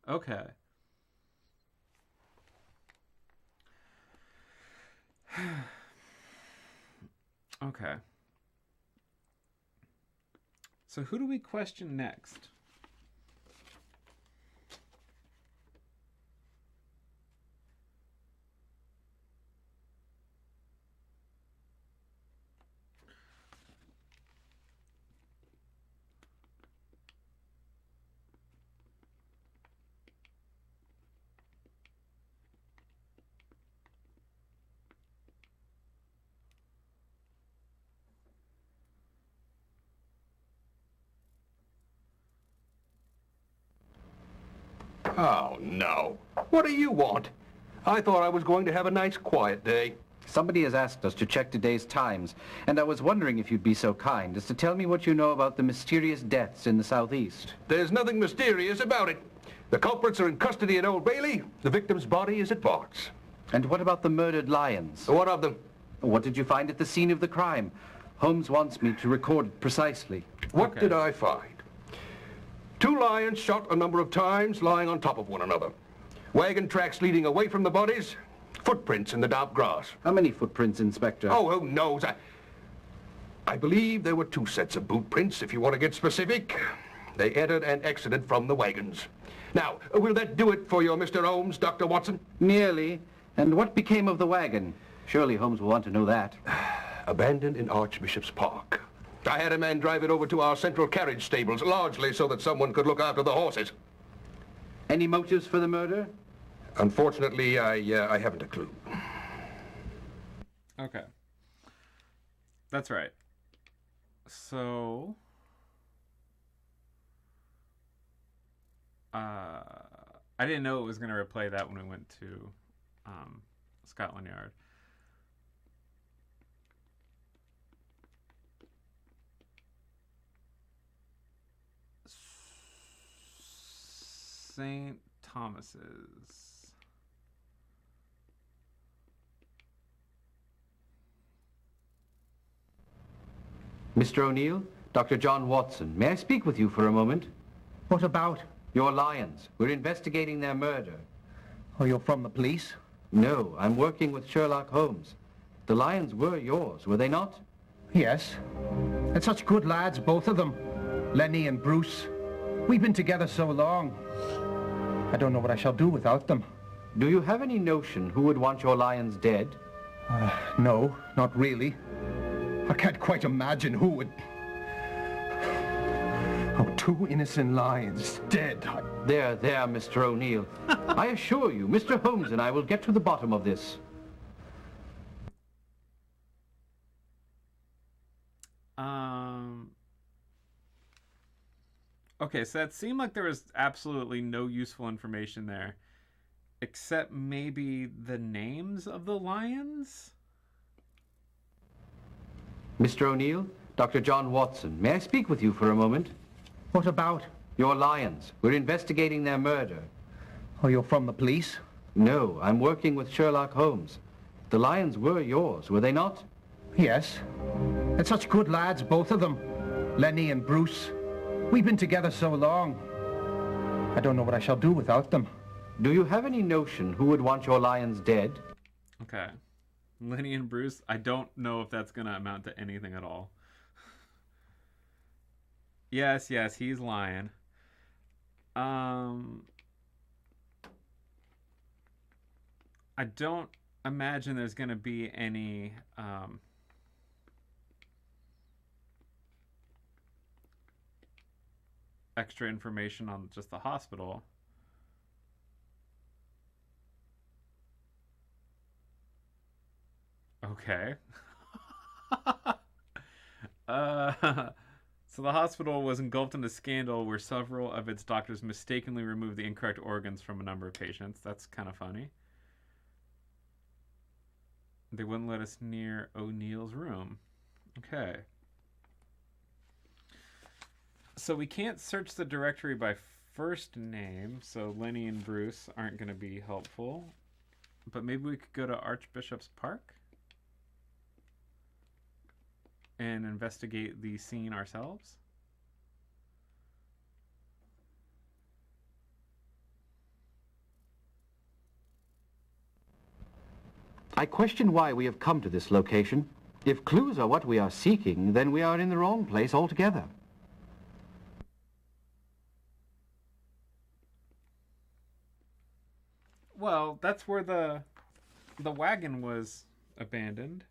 Okay. Okay. So who do we question next? Oh, no. What do you want? I thought I was going to have a nice, quiet day. Somebody has asked us to check today's Times, and I was wondering if you'd be so kind as to tell me what you know about the mysterious deaths in the southeast. There's nothing mysterious about it. The culprits are in custody at Old Bailey. The victim's body is at Bart's. And what about the murdered lions? What of them? What did you find at the scene of the crime? Holmes wants me to record it precisely. What did I find? 2 lions shot a number of times, lying on top of one another. Wagon tracks leading away from the bodies. Footprints in the damp grass. How many footprints, Inspector? Oh, who knows? I believe there were 2 sets of boot prints, if you want to get specific. They entered and exited from the wagons. Now, will that do it for your Mr. Holmes, Dr. Watson? Nearly. And what became of the wagon? Surely Holmes will want to know that. Abandoned in Archbishop's Park. I had a man drive it over to our central carriage stables, largely so that someone could look after the horses. Any motives for the murder? Unfortunately, I haven't a clue. Okay. That's right. So... I didn't know it was going to replay that when we went to Scotland Yard. St. Thomas's. Mr. O'Neill, Dr. John Watson, may I speak with you for a moment? What about? Your lions. We're investigating their murder. Oh, you're from the police? No, I'm working with Sherlock Holmes. The lions were yours, were they not? Yes. And such good lads, both of them. Lenny and Bruce. We've been together so long. I don't know what I shall do without them. Do you have any notion who would want your lions dead? No, not really. I can't quite imagine who would... Oh, 2 innocent lions dead. There, Mr. O'Neill. I assure you, Mr. Holmes and I will get to the bottom of this. Okay, so it seemed like there was absolutely no useful information there, except maybe the names of the lions? Mr. O'Neill, Dr. John Watson, may I speak with you for a moment? What about? Your lions. We're investigating their murder. Oh, you're from the police? No, I'm working with Sherlock Holmes. The lions were yours, were they not? Yes. And such good lads, both of them. Lenny and Bruce. We've been together so long. I don't know what I shall do without them. Do you have any notion who would want your lions dead? Okay. Lenny and Bruce, I don't know if that's going to amount to anything at all. Yes, he's lying. I don't imagine there's going to be any extra information on just the hospital. Okay. So the hospital was engulfed in a scandal where several of its doctors mistakenly removed the incorrect organs from a number of patients. That's kind of funny. They wouldn't let us near O'Neill's room. Okay. So we can't search the directory by first name, so Lenny and Bruce aren't going to be helpful. But maybe we could go to Archbishop's Park and investigate the scene ourselves. I question why we have come to this location. If clues are what we are seeking, then we are in the wrong place altogether. Well, that's where the wagon was abandoned.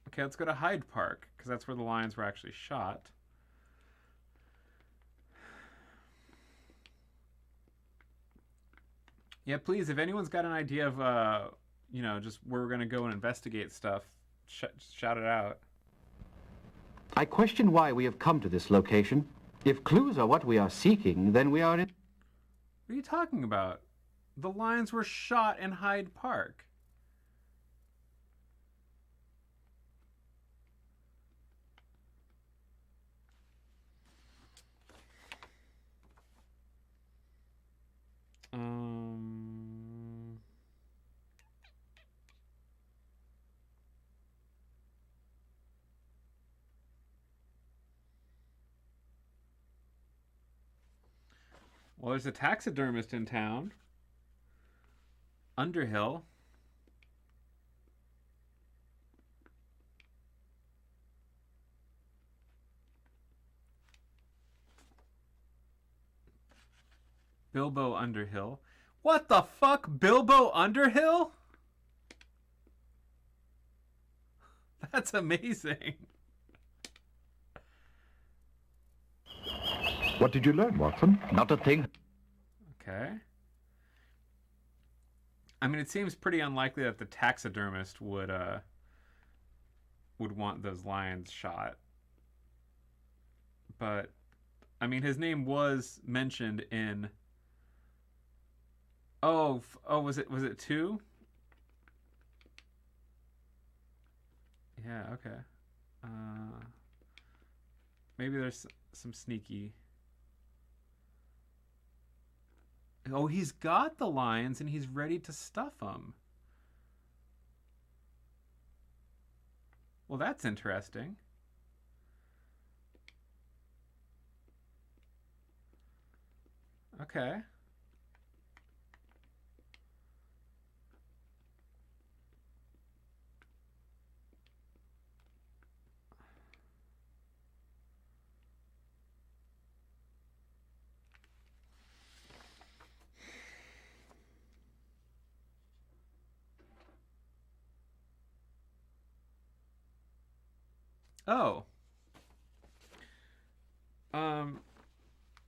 Okay, let's go to Hyde Park, because that's where the lions were actually shot. Yeah, please, if anyone's got an idea of, just where we're going to go and investigate stuff, shout it out. I question why we have come to this location. If clues are what we are seeking, then we are in... What are you talking about? The lions were shot in Hyde Park. Well, there's a taxidermist in town. Underhill. Bilbo Underhill. What the fuck? Bilbo Underhill? That's amazing. What did you learn, Watson? Not a thing. Okay. I mean, it seems pretty unlikely that the taxidermist would want those lions shot. But I mean, his name was mentioned in. Oh, was it 2? Yeah. Okay. Maybe there's some sneaky. Oh, he's got the lions and he's ready to stuff them. Well, that's interesting. Okay. Oh.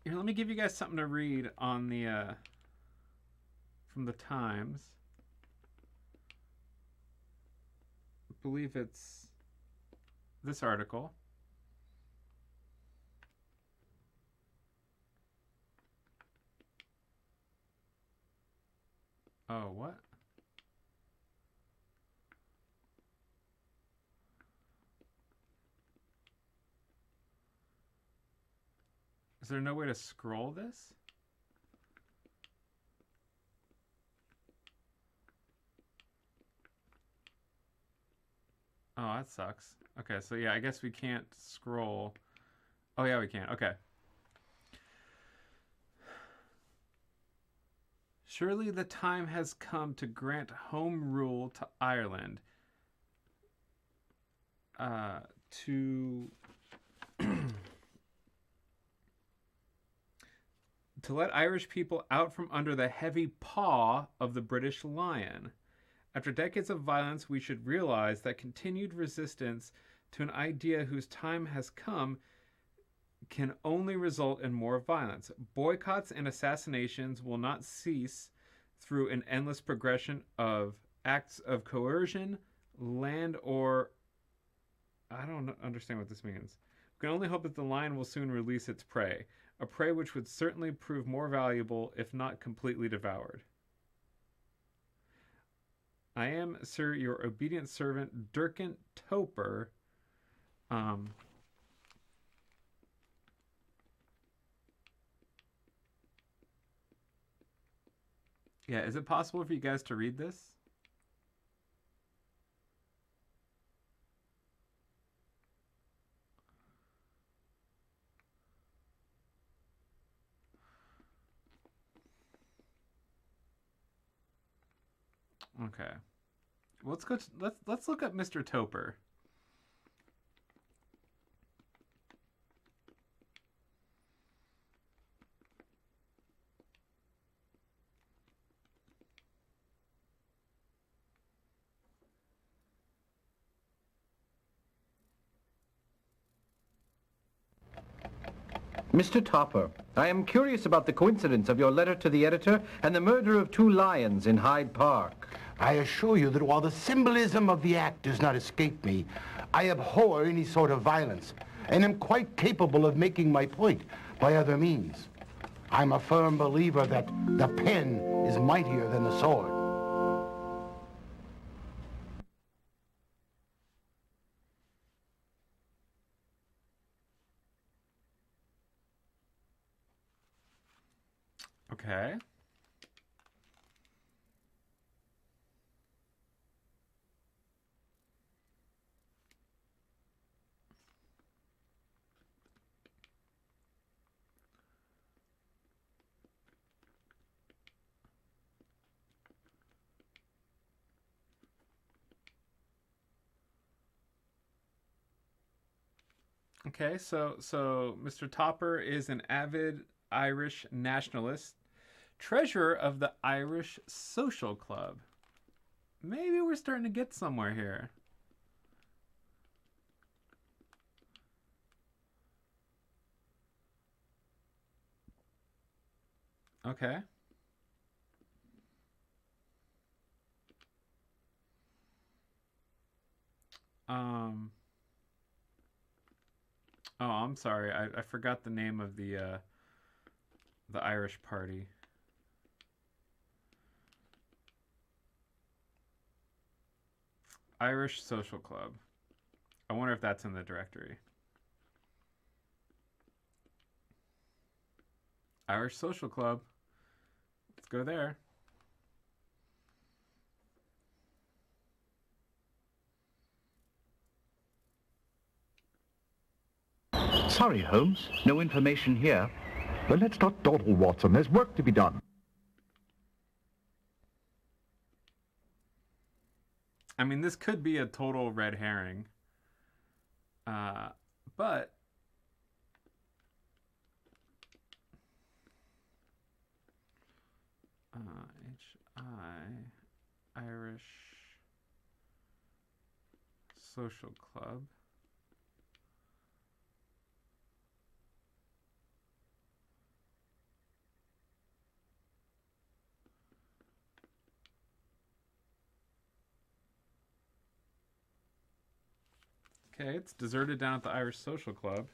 Here, let me give you guys something to read on the from the Times. I believe it's this article. Oh, what? Is there no way to scroll this? Oh, that sucks. Okay, so yeah, I guess we can't scroll. Oh yeah, we can. Okay. Surely the time has come to grant home rule to Ireland. To to let Irish people out from under the heavy paw of the British lion. After decades of violence, we should realize that continued resistance to an idea whose time has come can only result in more violence. Boycotts and assassinations will not cease through an endless progression of acts of coercion, land or... I don't understand what this means. We can only hope that the lion will soon release its prey, a prey which would certainly prove more valuable if not completely devoured. I am, sir, your obedient servant, Durkant Toper. Yeah, is it possible for you guys to read this? Okay. Well, let's go. Let's look up Mr. Toper. Mr. Topper, I am curious about the coincidence of your letter to the editor and the murder of 2 lions in Hyde Park. I assure you that while the symbolism of the act does not escape me, I abhor any sort of violence and am quite capable of making my point by other means. I'm a firm believer that the pen is mightier than the sword. Okay. Okay, so Mr. Topper is an avid Irish nationalist Treasurer of the Irish Social Club. Maybe we're starting to get somewhere here. Okay. Oh, I'm sorry. I forgot the name of the Irish party. Irish Social Club. I wonder if that's in the directory. Irish Social Club. Let's go there. Sorry, Holmes. No information here. Well, let's not dawdle, Watson. There's work to be done. I mean, this could be a total red herring. But Irish Social Club. Okay, it's deserted down at the Irish Social Club.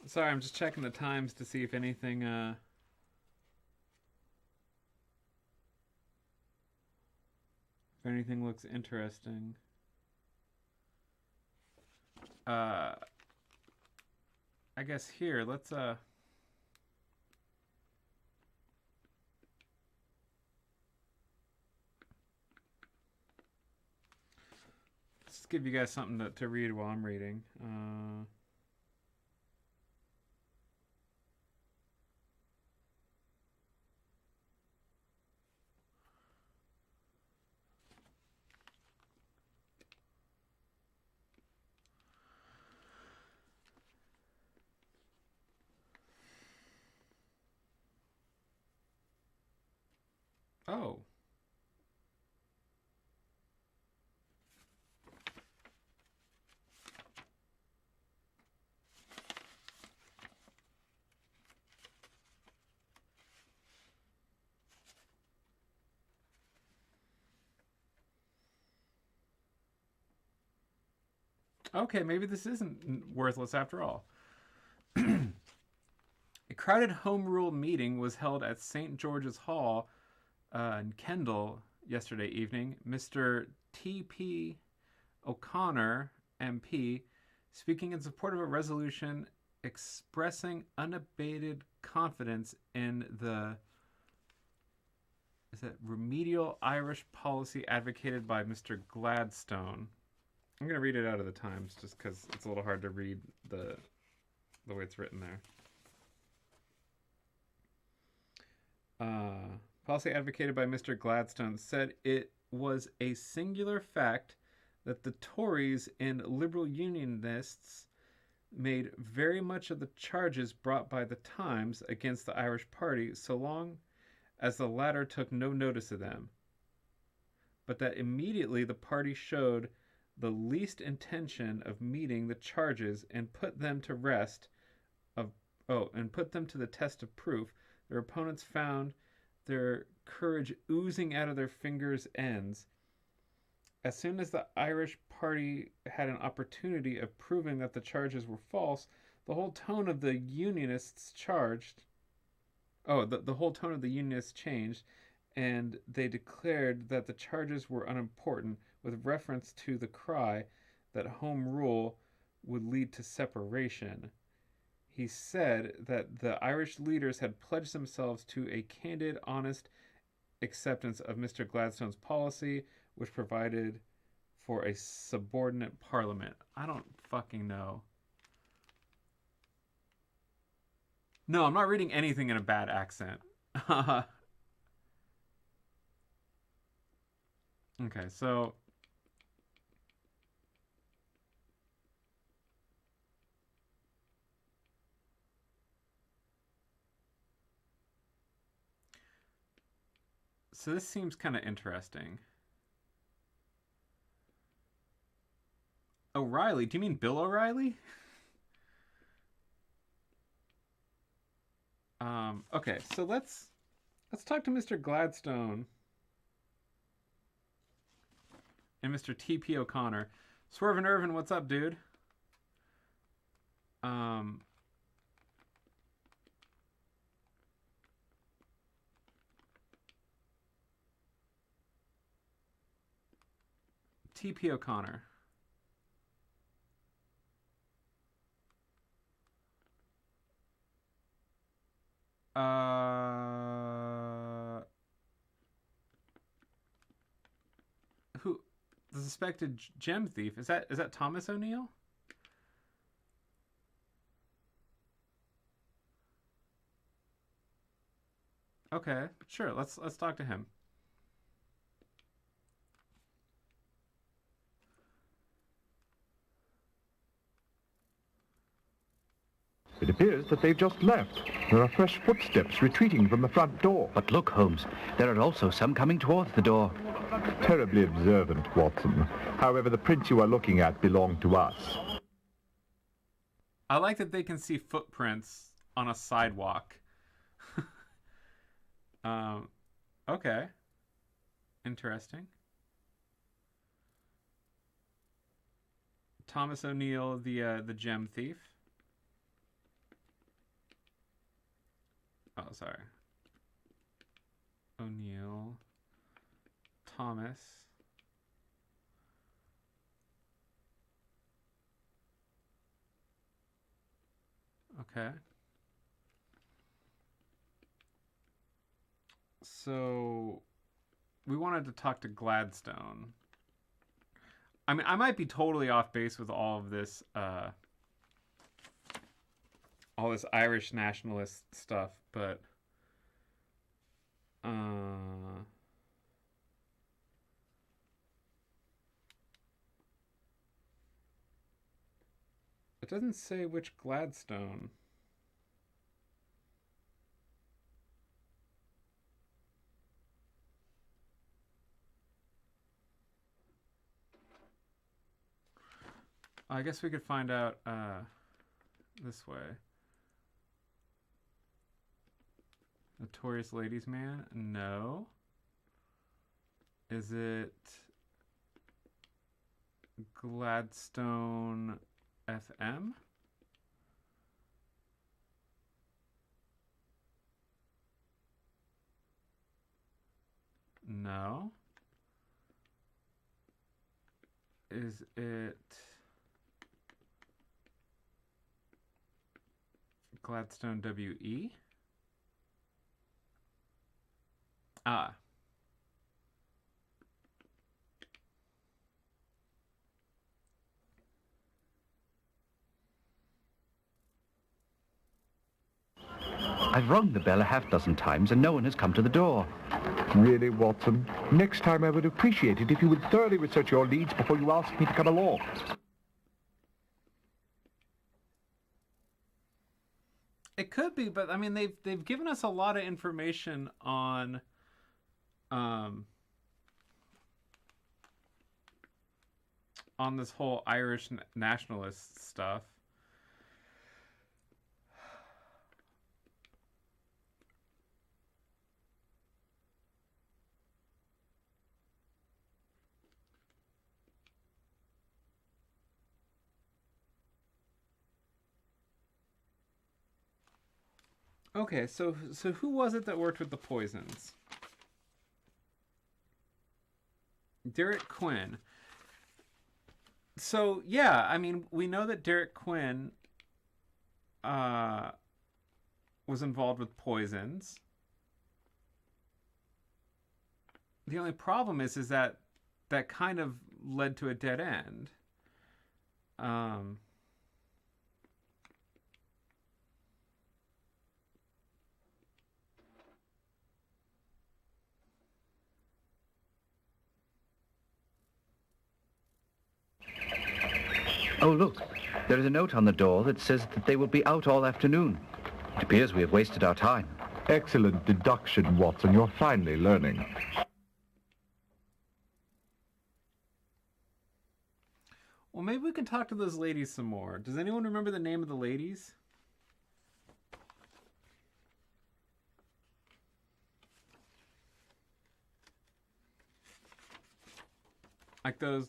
Sorry, I'm just checking the times to see if anything looks interesting. I guess here, let's give you guys something to read while I'm reading. Oh. Okay, maybe this isn't worthless after all. A crowded home rule meeting was held at St. George's Hall in Kendal yesterday evening. Mr. T.P. O'Connor, MP, speaking in support of a resolution expressing unabated confidence in the remedial Irish policy advocated by Mr. Gladstone. I'm going to read it out of the Times just because it's a little hard to read the way it's written there. Policy advocated by Mr. Gladstone said it was a singular fact that the Tories and Liberal Unionists made very much of the charges brought by the Times against the Irish party so long as the latter took no notice of them, but that immediately the party showed the least intention of meeting the charges and put them to the test of proof, their opponents found their courage oozing out of their fingers' ends. As soon as the Irish party had an opportunity of proving that the charges were false, the whole tone of the Unionists changed, and they declared that the charges were unimportant with reference to the cry that home rule would lead to separation. He said that the Irish leaders had pledged themselves to a candid, honest acceptance of Mr. Gladstone's policy, which provided for a subordinate parliament. I don't fucking know. No, I'm not reading anything in a bad accent. Okay, so this seems kind of interesting. O'Reilly? Do you mean Bill O'Reilly? Okay, so let's talk to Mr. Gladstone and Mr. T.P. O'Connor. Swerve and Irvin, what's up, dude? T.P. O'Connor. Who? The suspected gem thief. Is that Thomas O'Neill? Okay, sure. Let's talk to him. It appears that they've just left. There are fresh footsteps retreating from the front door. But look, Holmes, there are also some coming towards the door. Terribly observant, Watson. However, the prints you are looking at belong to us. I like that they can see footprints on a sidewalk. Okay. Interesting. Thomas O'Neill, the gem thief. Oh, sorry. O'Neill. Thomas. Okay. So we wanted to talk to Gladstone. I mean, I might be totally off base with all this Irish nationalist stuff, but it doesn't say which Gladstone. I guess we could find out this way. Notorious Ladies Man? No. Is it Gladstone FM? No. Is it Gladstone WE? Ah. I've rung the bell a half-dozen times and no one has come to the door. Really, Watson? Next time I would appreciate it if you would thoroughly research your leads before you ask me to come along. It could be, but I mean they've given us a lot of information on this whole Irish nationalist stuff. Okay, so who was it that worked with the poisons? Derek Quinn. So, yeah, I mean, we know that Derek Quinn was involved with poisons. The only problem is that kind of led to a dead end. Oh, look. There is a note on the door that says that they will be out all afternoon. It appears we have wasted our time. Excellent deduction, Watson. You're finally learning. Well, maybe we can talk to those ladies some more. Does anyone remember the name of the ladies? Like those,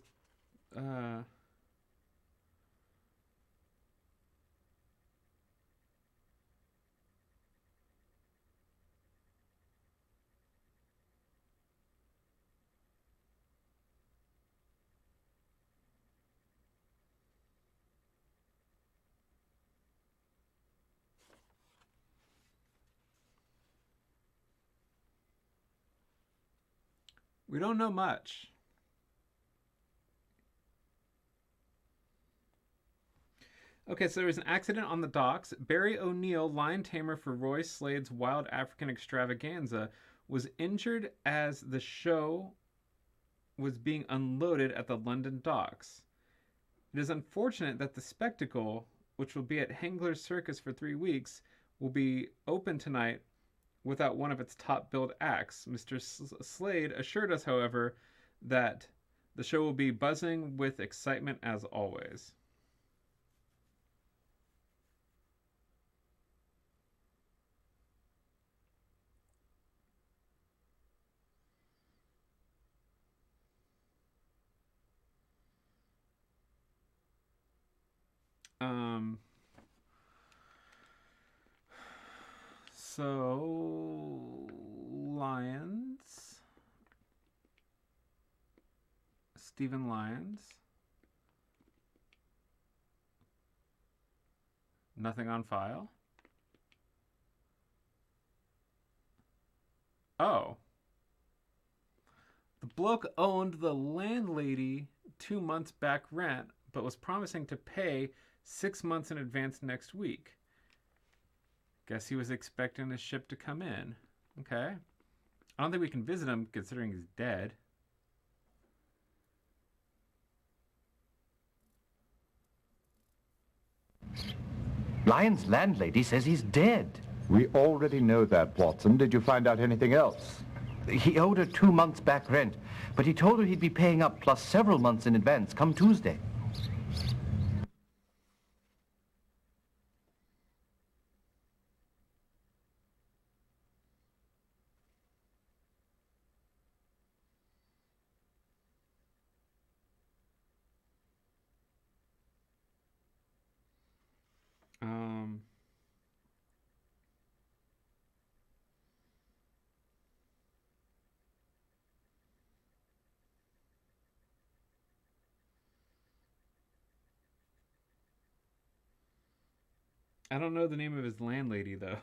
we don't know much. Okay, so there was an accident on the docks. Barry O'Neill, lion tamer for Roy Slade's Wild African Extravaganza, was injured as the show was being unloaded at the London docks. It is unfortunate that the spectacle, which will be at Hengler's Circus for 3 weeks, will be open tonight without one of its top-billed acts. Mr. Slade assured us, however, that the show will be buzzing with excitement as always. So, Lyons. Stephen Lyons. Nothing on file. Oh. The bloke owned the landlady 2 months back rent, but was promising to pay 6 months in advance next week. Guess he was expecting the ship to come in. Okay. I don't think we can visit him considering he's dead. Lyon's landlady says he's dead. We already know that, Watson. Did you find out anything else? He owed her 2 months back rent, but he told her he'd be paying up plus several months in advance come Tuesday. I don't know the name of his landlady, though.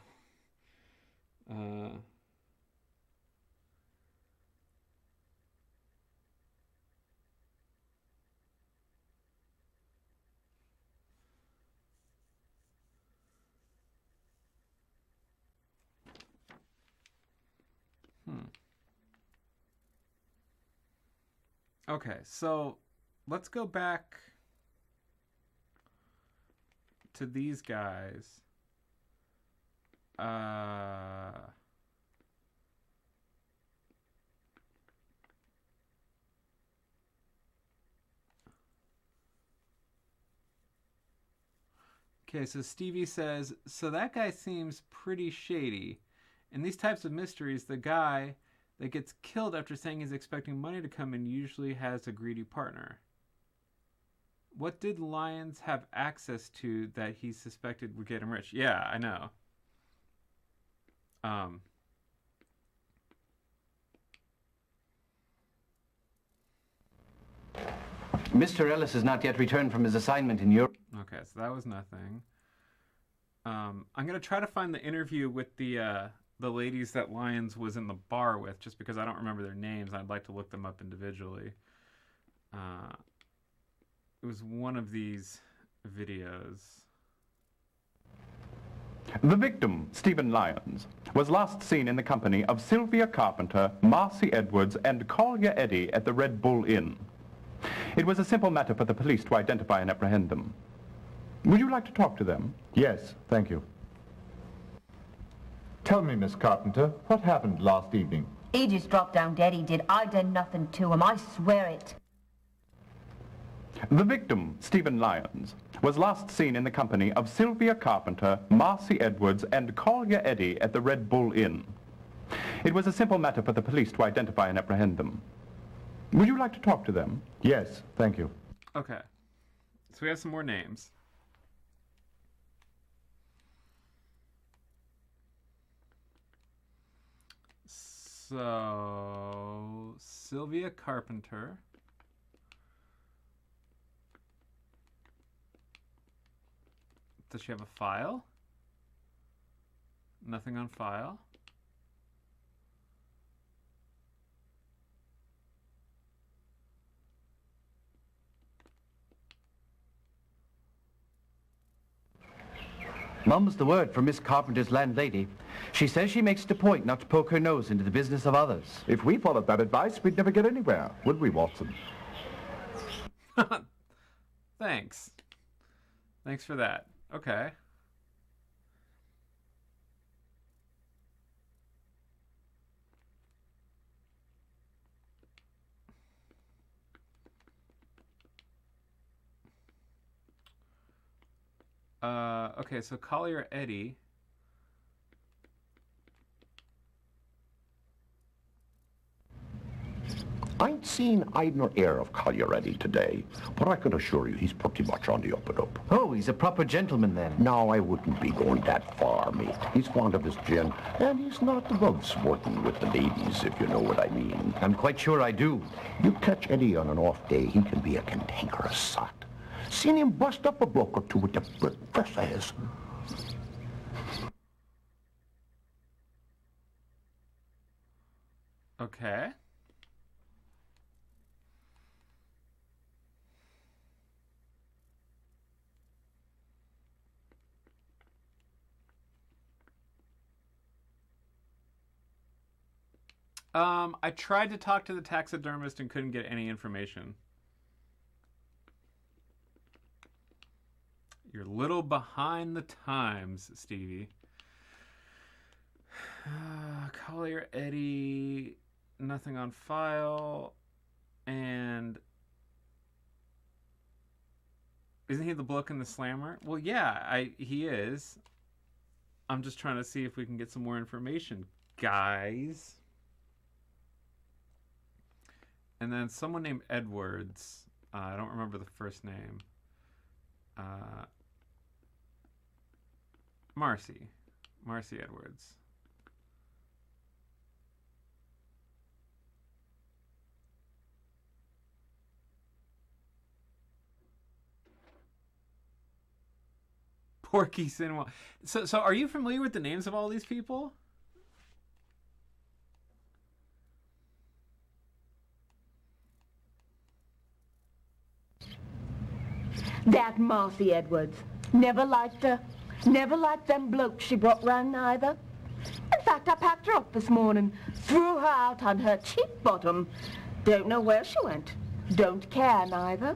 Okay, so let's go back to these guys. Okay, so Stevie says, so that guy seems pretty shady. In these types of mysteries, the guy that gets killed after saying he's expecting money to come in usually has a greedy partner. What did Lyons have access to that he suspected would get him rich? Yeah, I know. Mr. Ellis has not yet returned from his assignment in Europe. Okay, so that was nothing. I'm gonna try to find the interview with the ladies that Lyons was in the bar with, just because I don't remember their names. I'd like to look them up individually. It was one of these videos. The victim, Stephen Lyons, was last seen in the company of Sylvia Carpenter, Marcy Edwards, and Collier Eddy at the Red Bull Inn. It was a simple matter for the police to identify and apprehend them. Would you like to talk to them? Yes, thank you. Tell me, Miss Carpenter, what happened last evening? He just dropped down dead, he did. I done nothing to him, I swear it. The victim, Stephen Lyons, was last seen in the company of Sylvia Carpenter, Marcy Edwards, and Collier Eddy at the Red Bull Inn. It was a simple matter for the police to identify and apprehend them. Would you like to talk to them? Yes, thank you. Okay. So we have some more names. So, Sylvia Carpenter. Does she have a file? Nothing on file. Mum's the word from Miss Carpenter's landlady. She says she makes it a point not to poke her nose into the business of others. If we followed that advice, we'd never get anywhere, would we, Watson? Thanks. Thanks for that. Okay. Okay, so Collier Eddy. I ain't seen eye nor ear of Collier Eddy today, but I can assure you he's pretty much on the up and up. Oh, he's a proper gentleman then. No, I wouldn't be going that far, mate. He's fond of his gin, and he's not above sporting with the ladies, if you know what I mean. I'm quite sure I do. You catch Eddie on an off day, he can be a cantankerous sot. Seen him bust up a bloke or two with the brick press of his. Okay. I tried to talk to the taxidermist and couldn't get any information. You're a little behind the times, Stevie. Collier Eddy, nothing on file. And isn't he the bloke in the slammer? Well, yeah, he is. I'm just trying to see if we can get some more information, guys. And then someone named Edwards. I don't remember the first name. Marcy Edwards. Porky Cinema. So are you familiar with the names of all these people? That Marcy Edwards. Never liked her. Never liked them blokes she brought round either. In fact, I packed her up this morning. Threw her out on her cheap bottom. Don't know where she went. Don't care neither.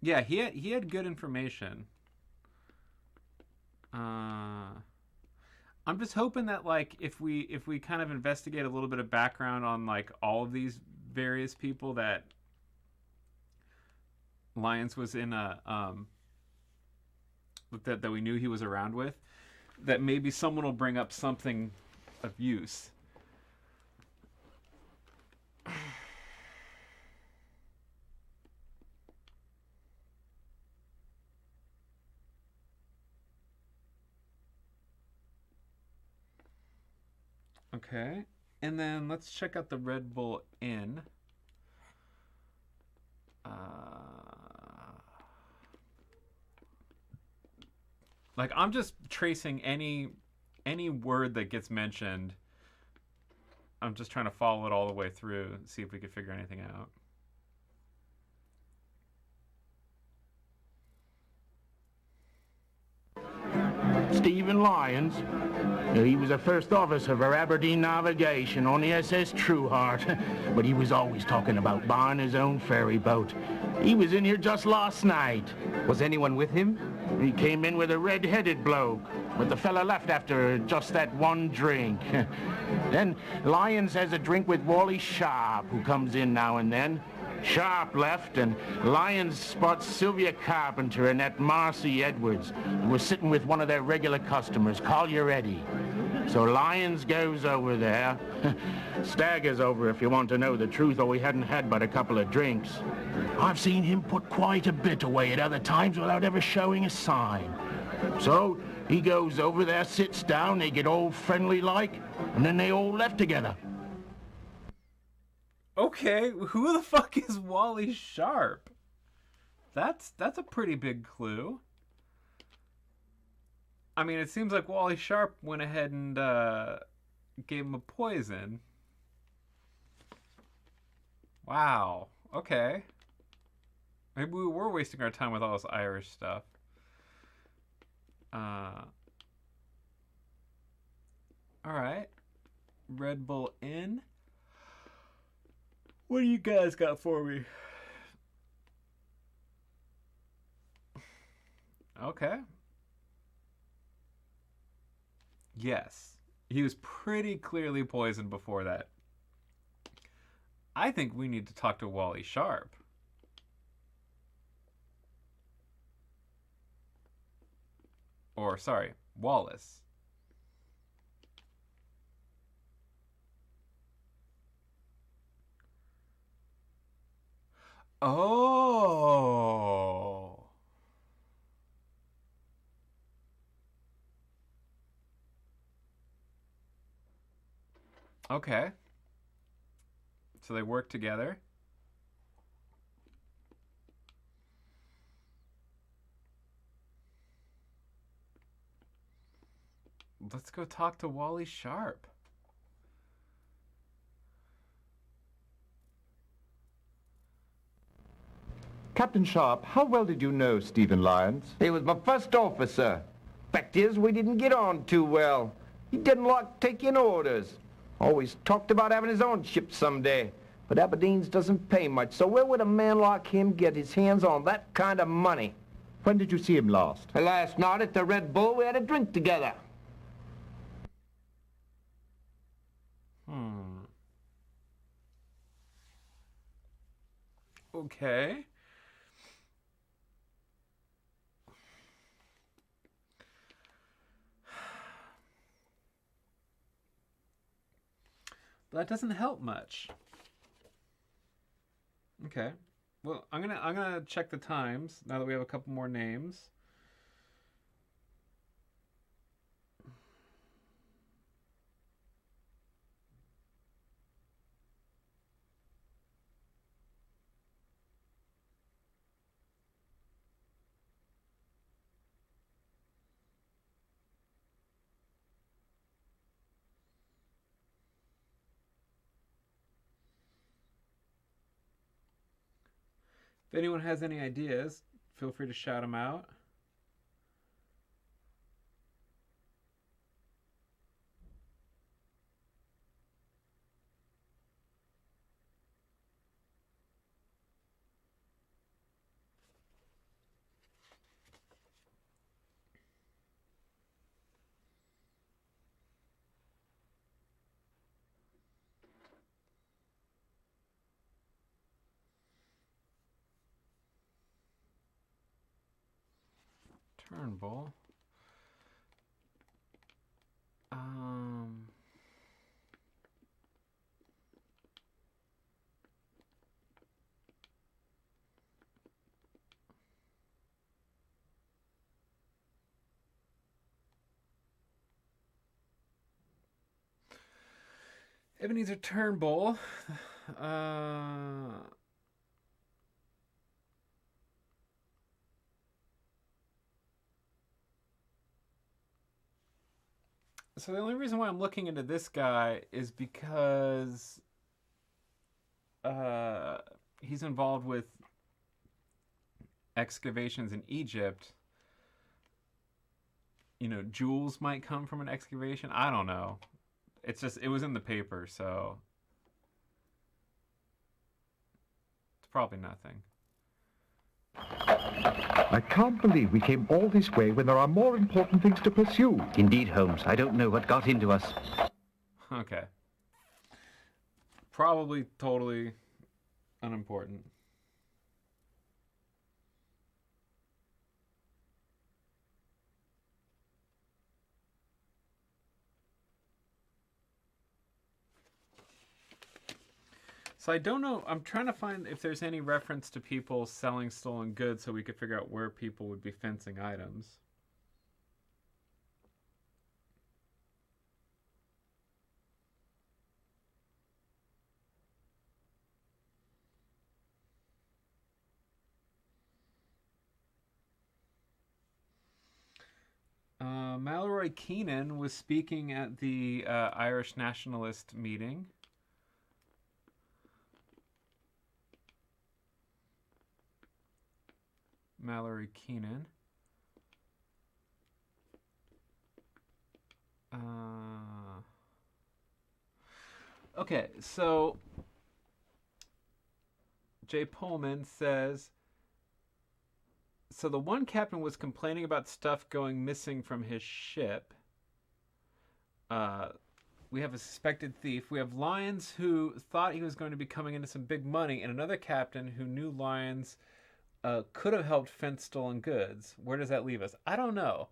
Yeah, he had good information. I'm just hoping that like if we kind of investigate a little bit of background on like all of these various people that Lyons was in a that we knew he was around with, that maybe someone will bring up something of use. Okay. And then let's check out the Red Bull Inn. Like, I'm just tracing any word that gets mentioned. I'm just trying to follow it all the way through and see if we can figure anything out. Stephen Lyons. He was a first officer for Aberdeen Navigation on the SS Trueheart, but he was always talking about buying his own ferry boat. He was in here just last night. Was anyone with him? He came in with a red-headed bloke, but the fella left after just that one drink. Then Lyons has a drink with Wally Sharp, who comes in now and then. Sharp left, and Lyons spots Sylvia Carpenter and that Marcy Edwards, who was sitting with one of their regular customers, Collier Eddy. So Lyons goes over there, staggers over if you want to know the truth, though he hadn't had but a couple of drinks. I've seen him put quite a bit away at other times without ever showing a sign. So he goes over there, sits down, they get all friendly like, and then they all left together. Okay, who the fuck is Wally Sharp? That's a pretty big clue. I mean, it seems like Wally Sharp went ahead and gave him a poison. Wow. Okay. Maybe we were wasting our time with all this Irish stuff. All right. Red Bull Inn. What do you guys got for me? Okay. Yes. He was pretty clearly poisoned before that. I think we need to talk to Wally Sharp. Or, sorry, Wallace. Oh. Okay. So they work together. Let's go talk to Wally Sharp. Captain Sharp, how well did you know Stephen Lyons? He was my first officer. Fact is, we didn't get on too well. He didn't like taking orders. Always talked about having his own ship someday. But Aberdeen's doesn't pay much, so where would a man like him get his hands on that kind of money? When did you see him last? Last night at the Red Bull, we had a drink together. Okay. That doesn't help much. Okay. Well, I'm gonna check the times now that we have a couple more names. If anyone has any ideas, feel free to shout them out. Turnbull. Ebenezer Turnbull. So the only reason why I'm looking into this guy is because he's involved with excavations in Egypt. You know, jewels might come from an excavation. I don't know. It's just, it was in the paper, so it's probably nothing. I can't believe we came all this way when there are more important things to pursue. Indeed, Holmes. I don't know what got into us. Okay. Probably totally unimportant. So I don't know, I'm trying to find if there's any reference to people selling stolen goods so we could figure out where people would be fencing items. Mallory Keenan was speaking at the Irish nationalist meeting. Mallory Keenan. Okay, so Jay Pullman says, so the one captain was complaining about stuff going missing from his ship. We have a suspected thief. We have Lyons who thought he was going to be coming into some big money, and another captain who knew Lyons could have helped fence stolen goods. Where does that leave us? I don't know.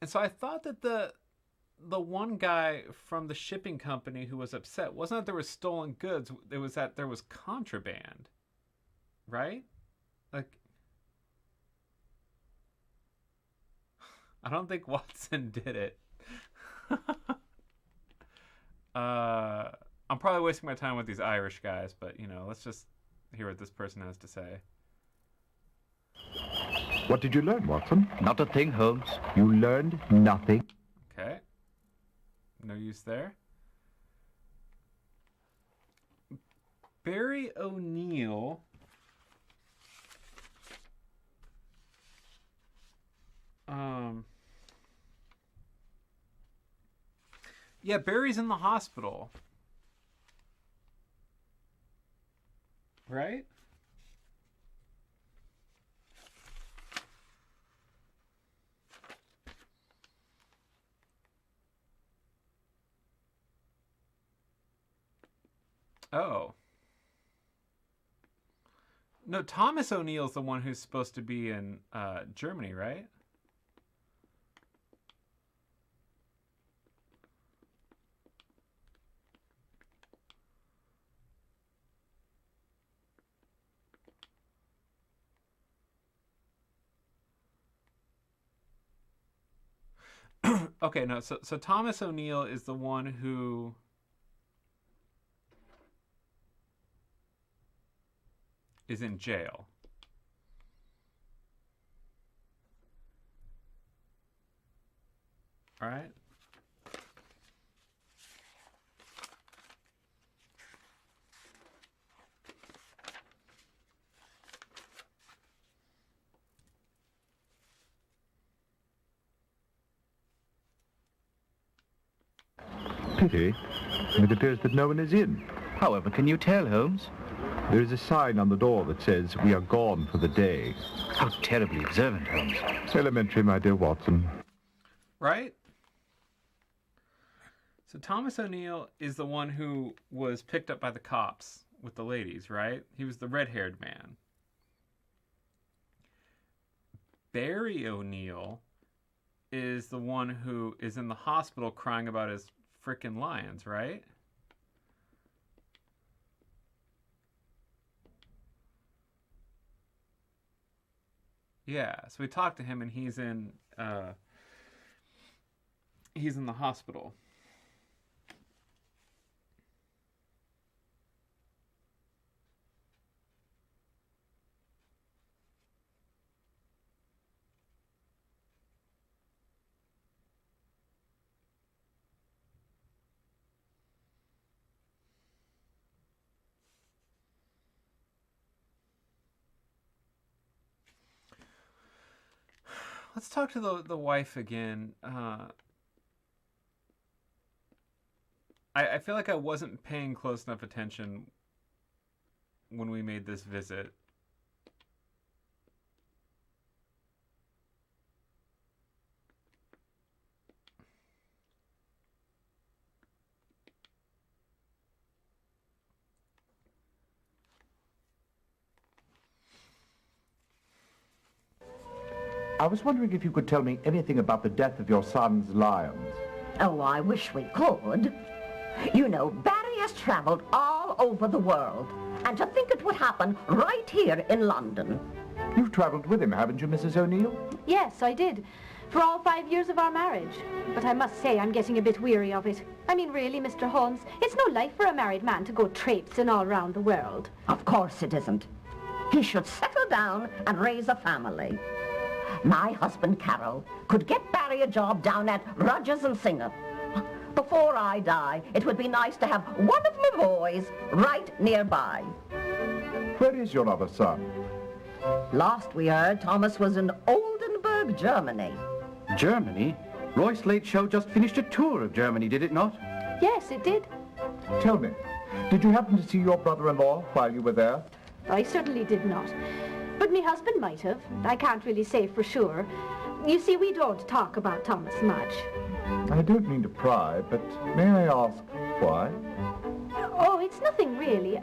And so I thought that the one guy from the shipping company who was upset wasn't that there was stolen goods, it was that there was contraband. Right? Like, I don't think Watson did it. I'm probably wasting my time with these Irish guys, but, you know, let's just hear what this person has to say. What did you learn, Watson? Not a thing, Holmes. You learned nothing? Okay. No use there. Barry O'Neill. Yeah, Barry's in the hospital. Right? Oh. No, Thomas O'Neill's the one who's supposed to be in Germany, right? Okay, no, so Thomas O'Neill is the one who is in jail. All right? Pity. It appears that no one is in. However, can you tell, Holmes? There is a sign on the door that says, "We are gone for the day." How terribly observant, Holmes. Elementary, my dear Watson. Right? So Thomas O'Neill is the one who was picked up by the cops with the ladies, right? He was the red-haired man. Barry O'Neill is the one who is in the hospital crying about his frickin' lions, right? Yeah, so we talked to him and he's in the hospital. let's talk to the wife again. I feel like I wasn't paying close enough attention when we made this visit. I was wondering if you could tell me anything about the death of your son's lions. Oh, I wish we could. You know, Barry has traveled all over the world, and to think it would happen right here in London. You've traveled with him, haven't you, Mrs. O'Neill? Yes, I did. For all 5 years of our marriage. But I must say I'm getting a bit weary of it. I mean, really, Mr. Holmes, it's no life for a married man to go traipsing all round the world. Of course it isn't. He should settle down and raise a family. My husband, Carol, could get Barry a job down at Rogers and Singer. Before I die, it would be nice to have one of my boys right nearby. Where is your other son? Last we heard, Thomas was in Oldenburg, Germany. Germany? Roy's late show just finished a tour of Germany, did it not? Yes, it did. Tell me, did you happen to see your brother-in-law while you were there? I certainly did not. But my husband might have. I can't really say for sure. You see, we don't talk about Thomas much. I don't mean to pry, but may I ask why? Oh, it's nothing really.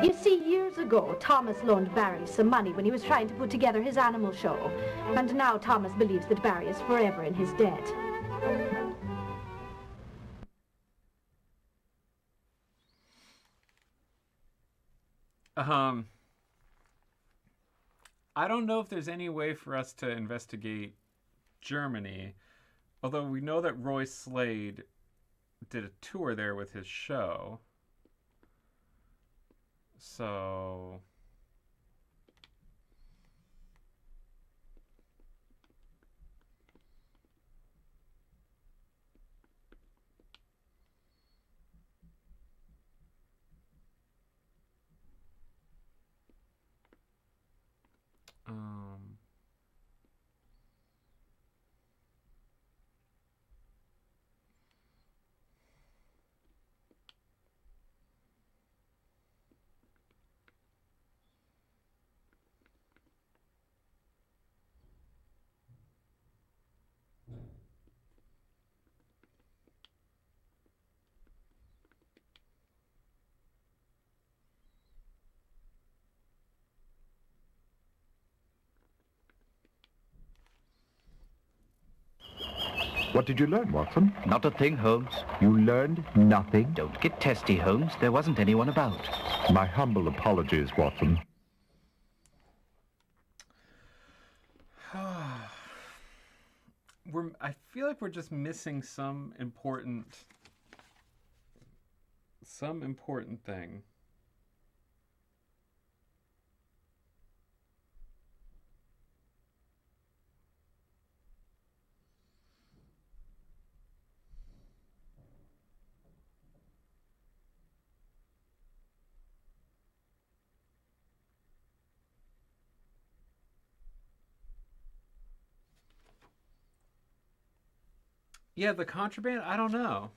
You see, years ago, Thomas loaned Barry some money when he was trying to put together his animal show. And now Thomas believes that Barry is forever in his debt. I don't know if there's any way for us to investigate Germany, although we know that Roy Slade did a tour there with his show. So... What did you learn, Watson? Not a thing, Holmes. You learned nothing? Don't get testy, Holmes. There wasn't anyone about. My humble apologies, Watson. I feel like we're just missing some important thing. Yeah, the contraband, I don't know.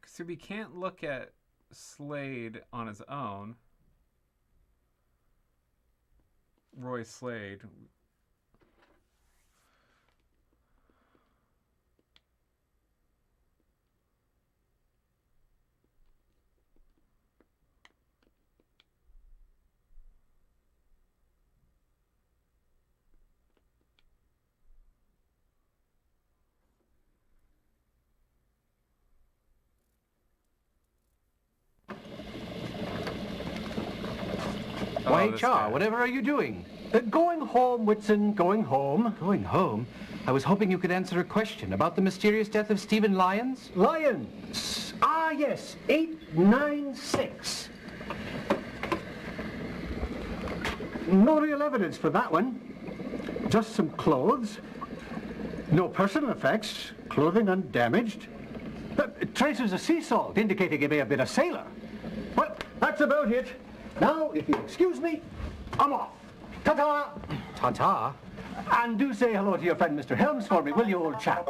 So we can't look at Slade on his own. Roy Slade. Why, Char, whatever are you doing? Going home, Whitson, going home. Going home? I was hoping you could answer a question about the mysterious death of Stephen Lyons. Lyons. Ah, yes, 896. no real evidence for that one. Just some clothes. No personal effects. Clothing undamaged. Traces of sea salt indicating he may have been a sailor. Well, that's about it. Now, if you'll excuse me, I'm off. Ta-ta! Ta-ta? And do say hello to your friend Mr. Helms for me, will you, old chap?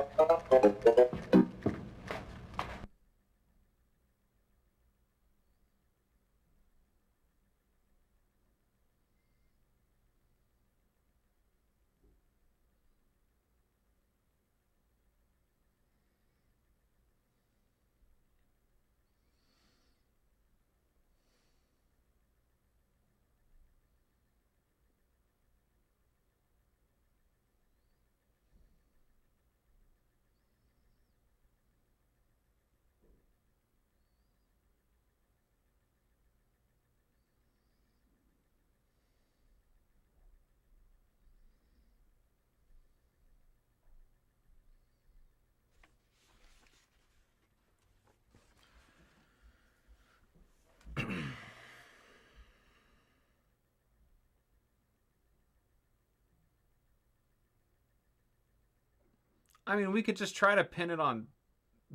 I mean, we could just try to pin it on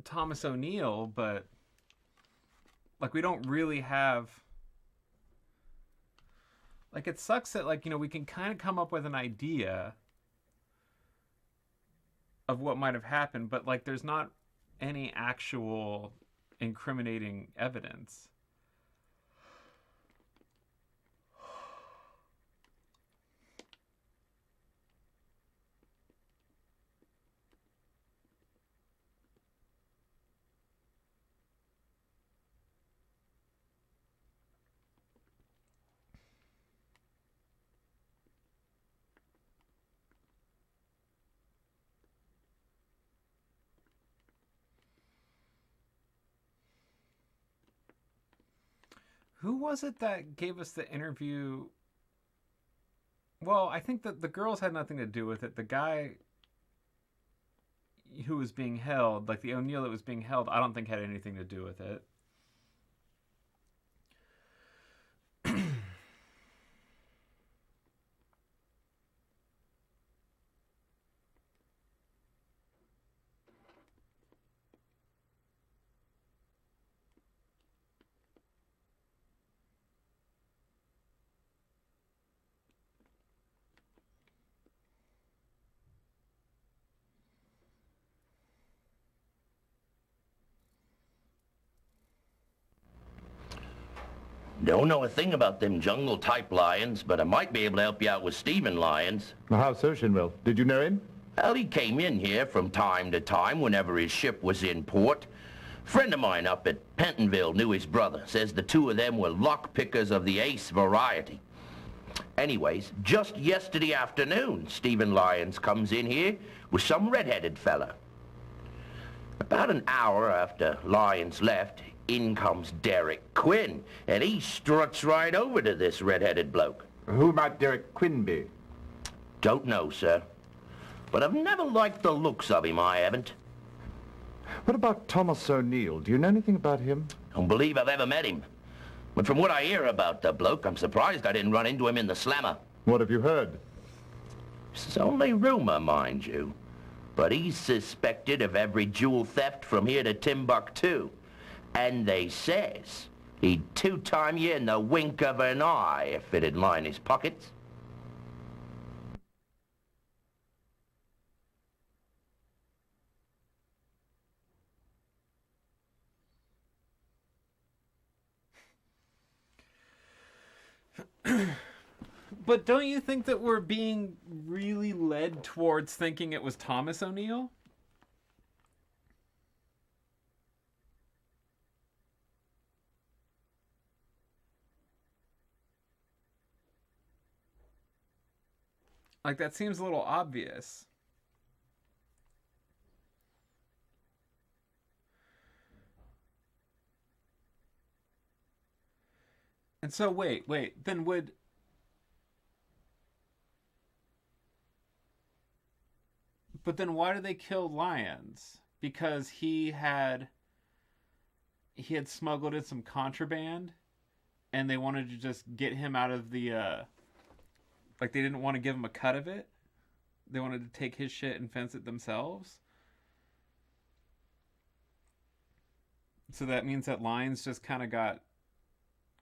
Thomas O'Neill, but like we don't really have, like, it sucks that, like, you know, we can kind of come up with an idea of what might have happened, but like there's not any actual incriminating evidence. Who was it that gave us the interview? Well, I think that the girls had nothing to do with it. The guy who was being held, like the O'Neill that was being held, I don't think had anything to do with it. Don't know a thing about them jungle-type lions, but I might be able to help you out with Stephen Lyons. How so, Shinwell? Did you know him? Well, he came in here from time to time whenever his ship was in port. Friend of mine up at Pentonville knew his brother. Says the two of them were lock-pickers of the ace variety. Anyways, just yesterday afternoon, Stephen Lyons comes in here with some red-headed fella. About an hour after Lyons left, in comes Derek Quinn, and he struts right over to this red-headed bloke. Who might Derek Quinn be? Don't know, sir. But I've never liked the looks of him, I haven't. What about Thomas O'Neill? Do you know anything about him? Don't believe I've ever met him. But from what I hear about the bloke, I'm surprised I didn't run into him in the slammer. What have you heard? It's only rumor, mind you. But he's suspected of every jewel theft from here to Timbuktu. And they says he'd two-time you in the wink of an eye if it'd line his pockets. But don't you think that we're being really led towards thinking it was Thomas O'Neill? Like, that seems a little obvious. And so, wait, then would... But then why did they kill Lyons? Because he had smuggled in some contraband, and they wanted to just get him out of the Like they didn't want to give him a cut of it. They wanted to take his shit and fence it themselves. So that means that Lyons just kind of got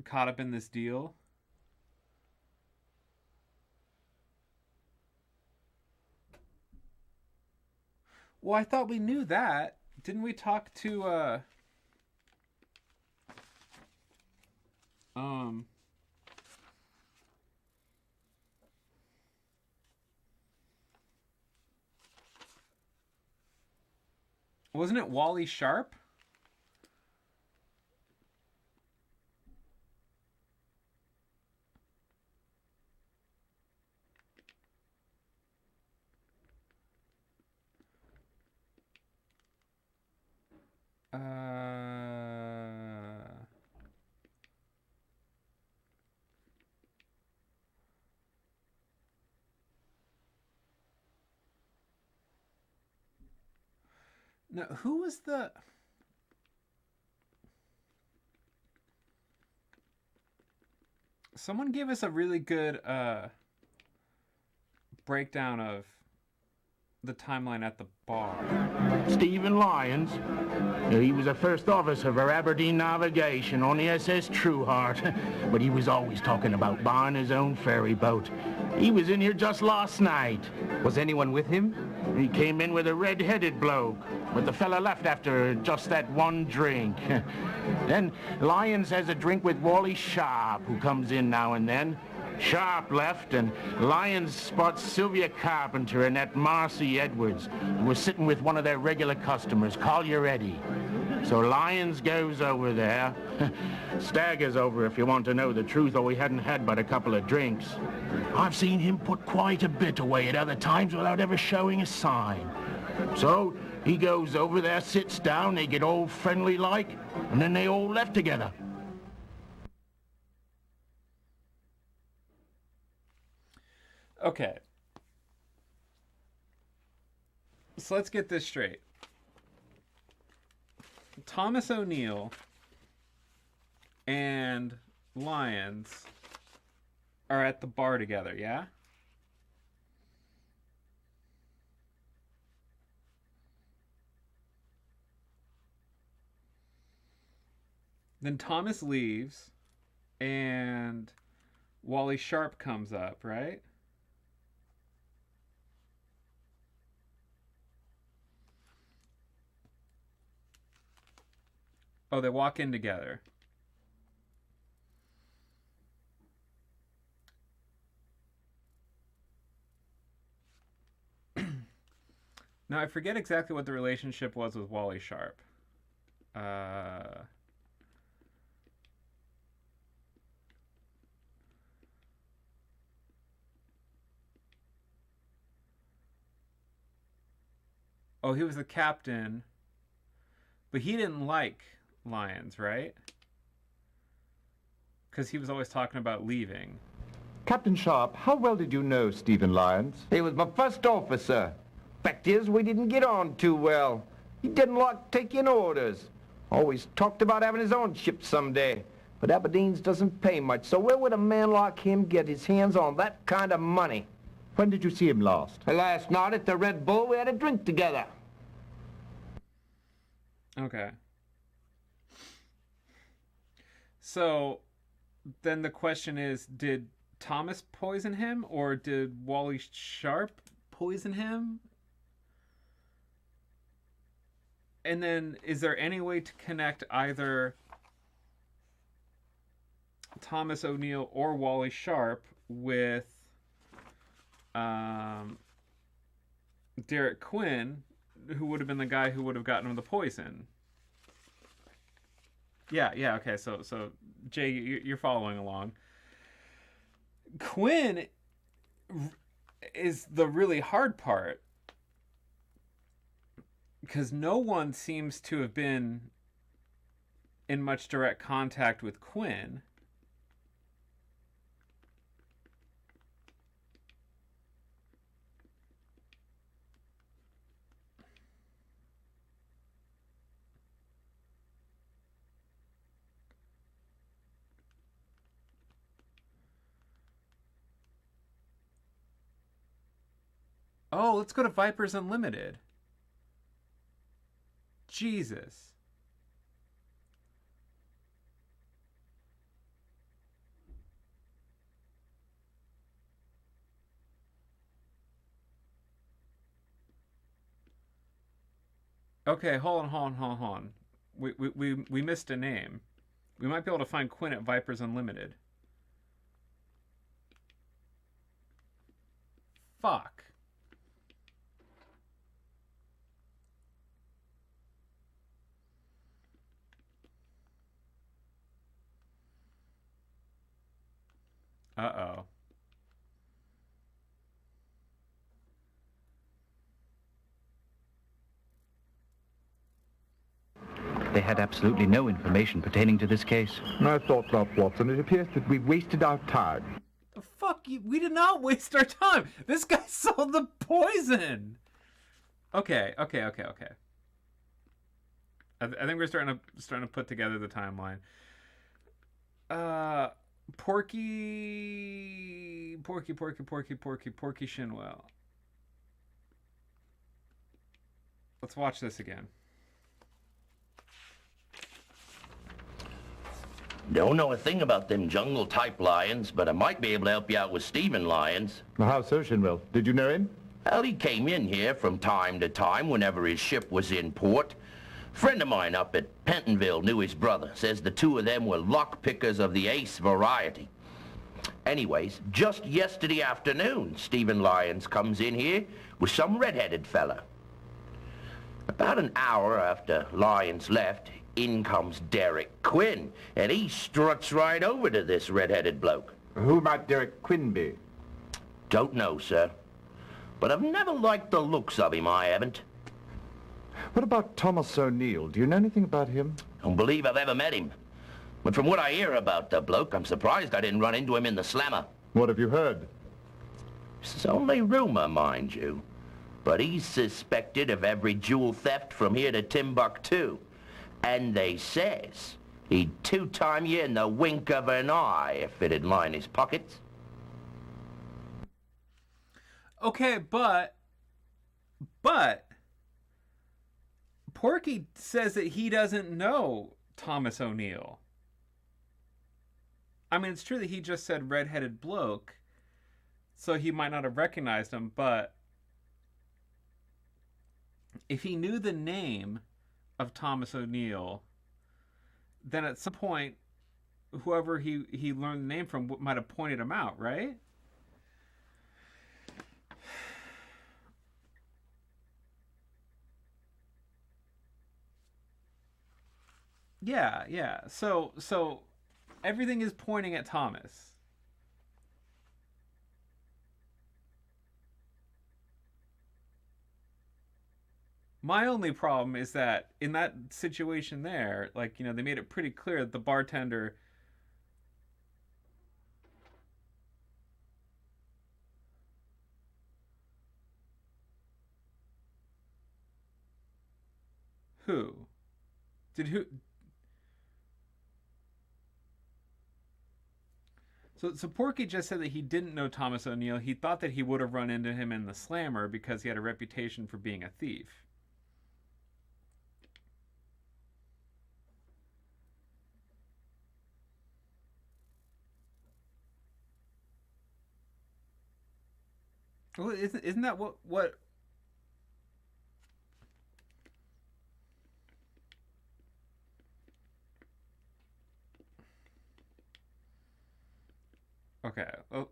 caught up in this deal. Well, I thought we knew that. Didn't we talk to wasn't it Wally Sharp? No, who was the... Someone gave us a really good breakdown of the timeline at the bar. Stephen Lyons. He was a first officer for Aberdeen Navigation on the SS Trueheart. But he was always talking about buying his own ferry boat. He was in here just last night. Was anyone with him? He came in with a red-headed bloke, but the fella left after just that one drink. Then Lyons has a drink with Wally Sharp, who comes in now and then. Sharp left, and Lyons spots Sylvia Carpenter and that Marcy Edwards, who was sitting with one of their regular customers, Collier Eddy. So Lyons goes over there. Staggers over, if you want to know the truth, though he hadn't had but a couple of drinks. I've seen him put quite a bit away at other times without ever showing a sign. So he goes over there, sits down, they get all friendly like, and then they all left together. Okay. So let's get this straight. Thomas O'Neill and Lyons are at the bar together, yeah? Then Thomas leaves and Wally Sharp comes up, right? Oh, they walk in together. Now, I forget exactly what the relationship was with Wally Sharp. Oh, he was the captain, but he didn't like Lyons, right? Because he was always talking about leaving. Captain Sharp, how well did you know Stephen Lyons? He was my first officer. Fact is, we didn't get on too well. He didn't like taking orders. Always talked about having his own ship someday. But Aberdeen's doesn't pay much, so where would a man like him get his hands on that kind of money? When did you see him last? Last night at the Red Bull, we had a drink together. Okay. So, then the question is, did Thomas poison him, or did Wally Sharp poison him? And then, is there any way to connect either Thomas O'Neill or Wally Sharp with Derek Quinn, who would have been the guy who would have gotten him the poison? Yeah, okay, so Jay, you're following along. Quinn is the really hard part, because no one seems to have been in much direct contact with Quinn. Oh, let's go to Vipers Unlimited. Jesus. Okay, hold on. We missed a name. We might be able to find Quinn at Vipers Unlimited. Fuck. Uh-oh. They had absolutely no information pertaining to this case. I thought not, Watson. It appears that we've wasted our time. The fuck you? We did not waste our time. This guy sold the poison. Okay. I think we're starting to put together the timeline. Porky Shinwell. Let's watch this again. Don't know a thing about them jungle-type lions, but I might be able to help you out with Stephen Lyons. How so, Shinwell? Did you know him? Well, he came in here from time to time whenever his ship was in port. Friend of mine up at Pentonville knew his brother. Says the two of them were lockpickers of the ace variety. Anyways, just yesterday afternoon, Stephen Lyons comes in here with some red-headed fella. About an hour after Lyons left, in comes Derek Quinn, and he struts right over to this red-headed bloke. Who might Derek Quinn be? Don't know, sir. But I've never liked the looks of him, I haven't. What about Thomas O'Neill? Do you know anything about him? Don't believe I've ever met him. But from what I hear about the bloke, I'm surprised I didn't run into him in the slammer. What have you heard? It's only rumor, mind you. But he's suspected of every jewel theft from here to Timbuktu. And they says he'd two-time you in the wink of an eye if it'd line his pockets. Okay, but Porky says that he doesn't know Thomas O'Neill. I mean, it's true that he just said red-headed bloke, so he might not have recognized him, but if he knew the name of Thomas O'Neill, then at some point, whoever he learned the name from might have pointed him out, right? Yeah. So everything is pointing at Thomas. My only problem is that in that situation there, like, they made it pretty clear that the bartender who? So Porky just said that he didn't know Thomas O'Neill. He thought that he would have run into him in the slammer because he had a reputation for being a thief. Well, isn't that what? Okay. Oh.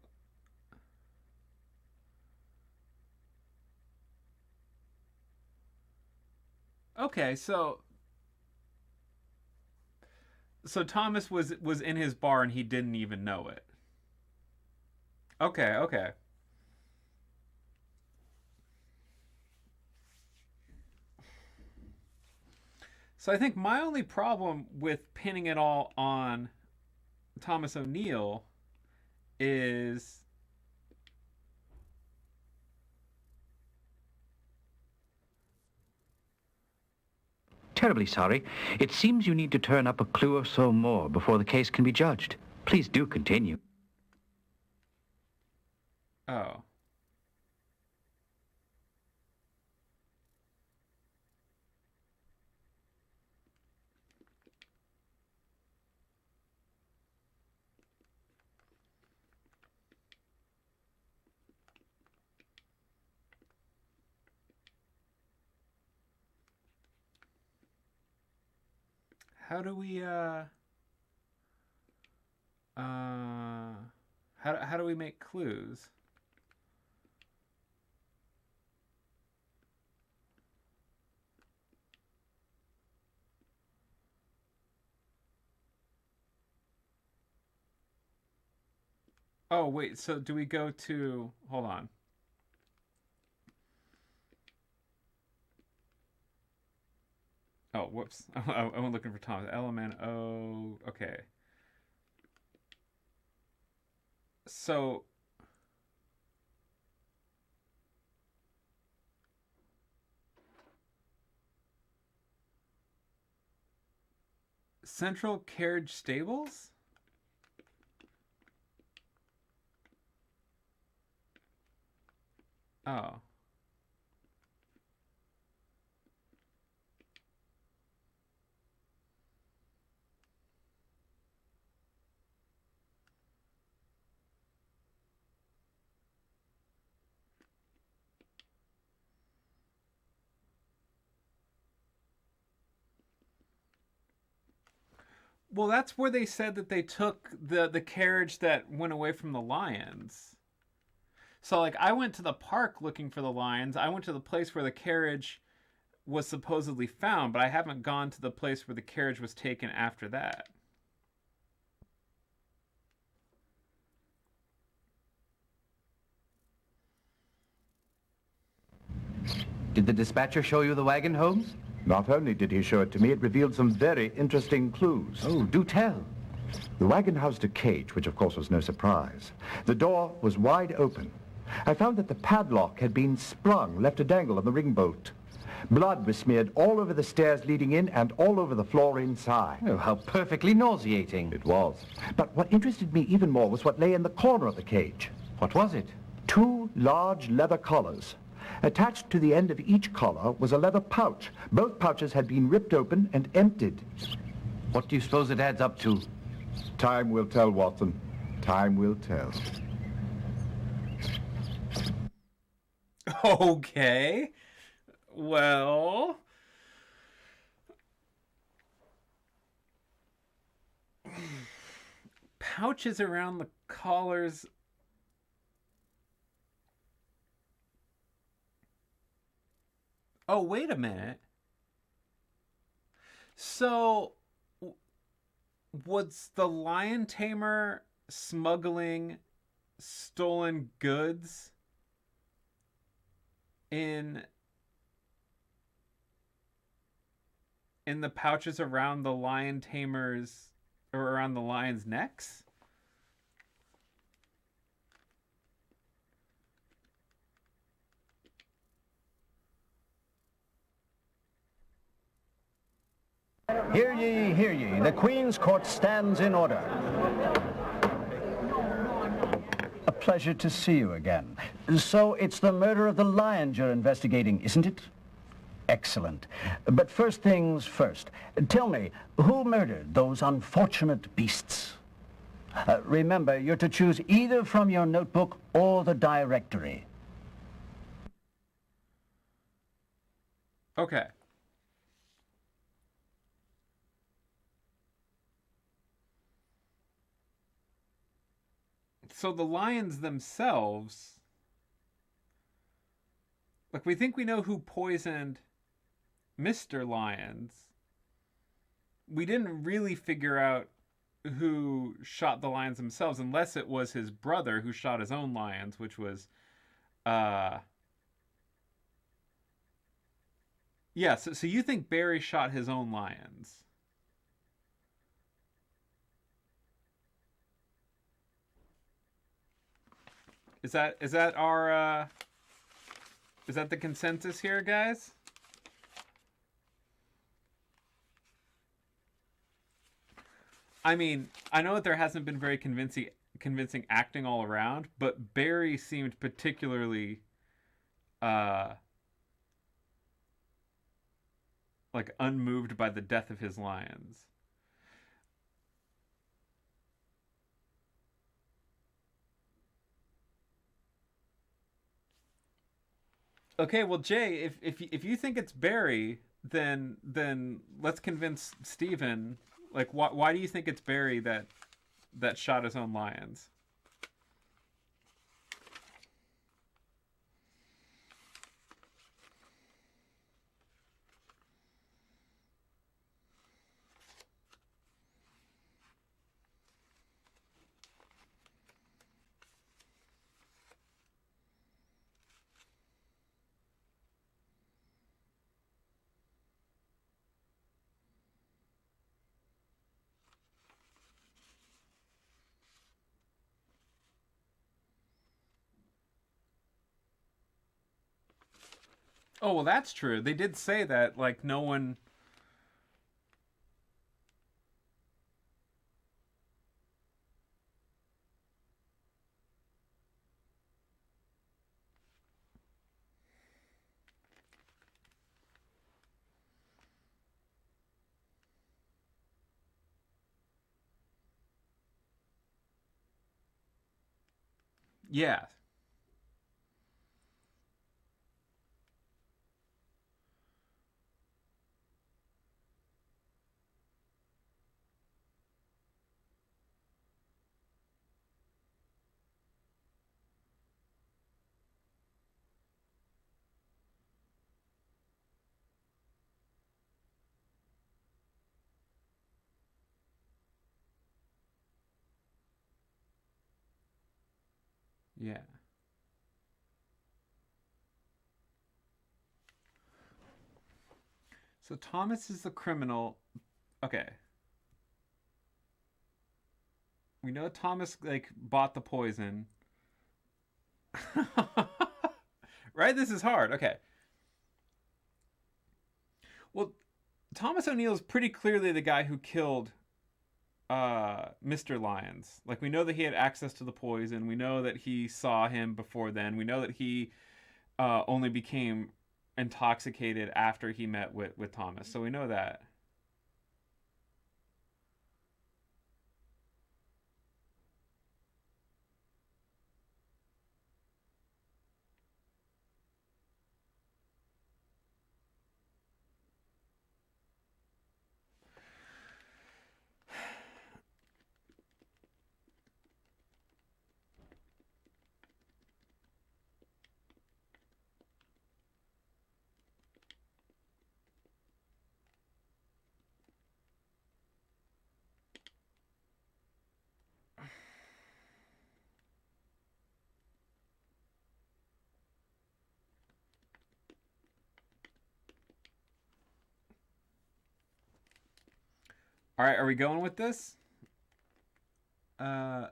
Okay, so Thomas was in his bar and he didn't even know it. Okay. So I think my only problem with pinning it all on Thomas O'Neill is Terribly sorry. It seems you need to turn up a clue or so more before the case can be judged. Please do continue. Oh. How do we how do we make clues? Oh, wait, so do we go to... Hold on. Oh, whoops. I went looking for Thomas. LMNO... Okay. So... Central Carriage Stables? Oh. Well, that's where they said that they took the carriage that went away from the lions. So, like, I went to the park looking for the lions. I went to the place where the carriage was supposedly found, but I haven't gone to the place where the carriage was taken after that. Did the dispatcher show you the wagon, Holmes? Not only did he show it to me, it revealed some very interesting clues. Oh, do tell. The wagon housed a cage, which of course was no surprise. The door was wide open. I found that the padlock had been sprung, left to dangle on the ring bolt. Blood was smeared all over the stairs leading in and all over the floor inside. Oh, how perfectly nauseating. It was. But what interested me even more was what lay in the corner of the cage. What was it? 2 large leather collars. Attached to the end of each collar was a leather pouch. Both pouches had been ripped open and emptied. What do you suppose it adds up to? Time will tell, Watson. Time will tell. Okay. Well... pouches around the collars... Oh, wait a minute. So, was the lion tamer smuggling stolen goods in the pouches around the lion tamers, or around the lion's necks? Hear ye, hear ye. The Queen's Court stands in order. A pleasure to see you again. So it's the murder of the lions you're investigating, isn't it? Excellent. But first things first. Tell me, who murdered those unfortunate beasts? Remember, you're to choose either from your notebook or the directory. Okay. So the lions themselves, like, we think we know who poisoned Mr. Lyons. We didn't really figure out who shot the lions themselves, unless it was his brother who shot his own lions, which was, yeah, so you think Barry shot his own lions? Is that our is that the consensus here, guys? I mean, I know that there hasn't been very convincing acting all around, but Barry seemed particularly like unmoved by the death of his lions. Okay, well, Jay, if you think it's Barry, then let's convince Stephen. Like, why do you think it's Barry that shot his own lions? Oh, well, that's true. They did say that, like, no one... Yeah. Yeah. So Thomas is the criminal. Okay. We know Thomas, like, bought the poison. Right? This is hard. Okay. Well, Thomas O'Neill is pretty clearly the guy who killed Mr. Lyons. Like, we know that he had access to the poison. We know that he saw him before then. We know that he only became intoxicated after he met with Thomas. So we know that. All right, are we going with this? We're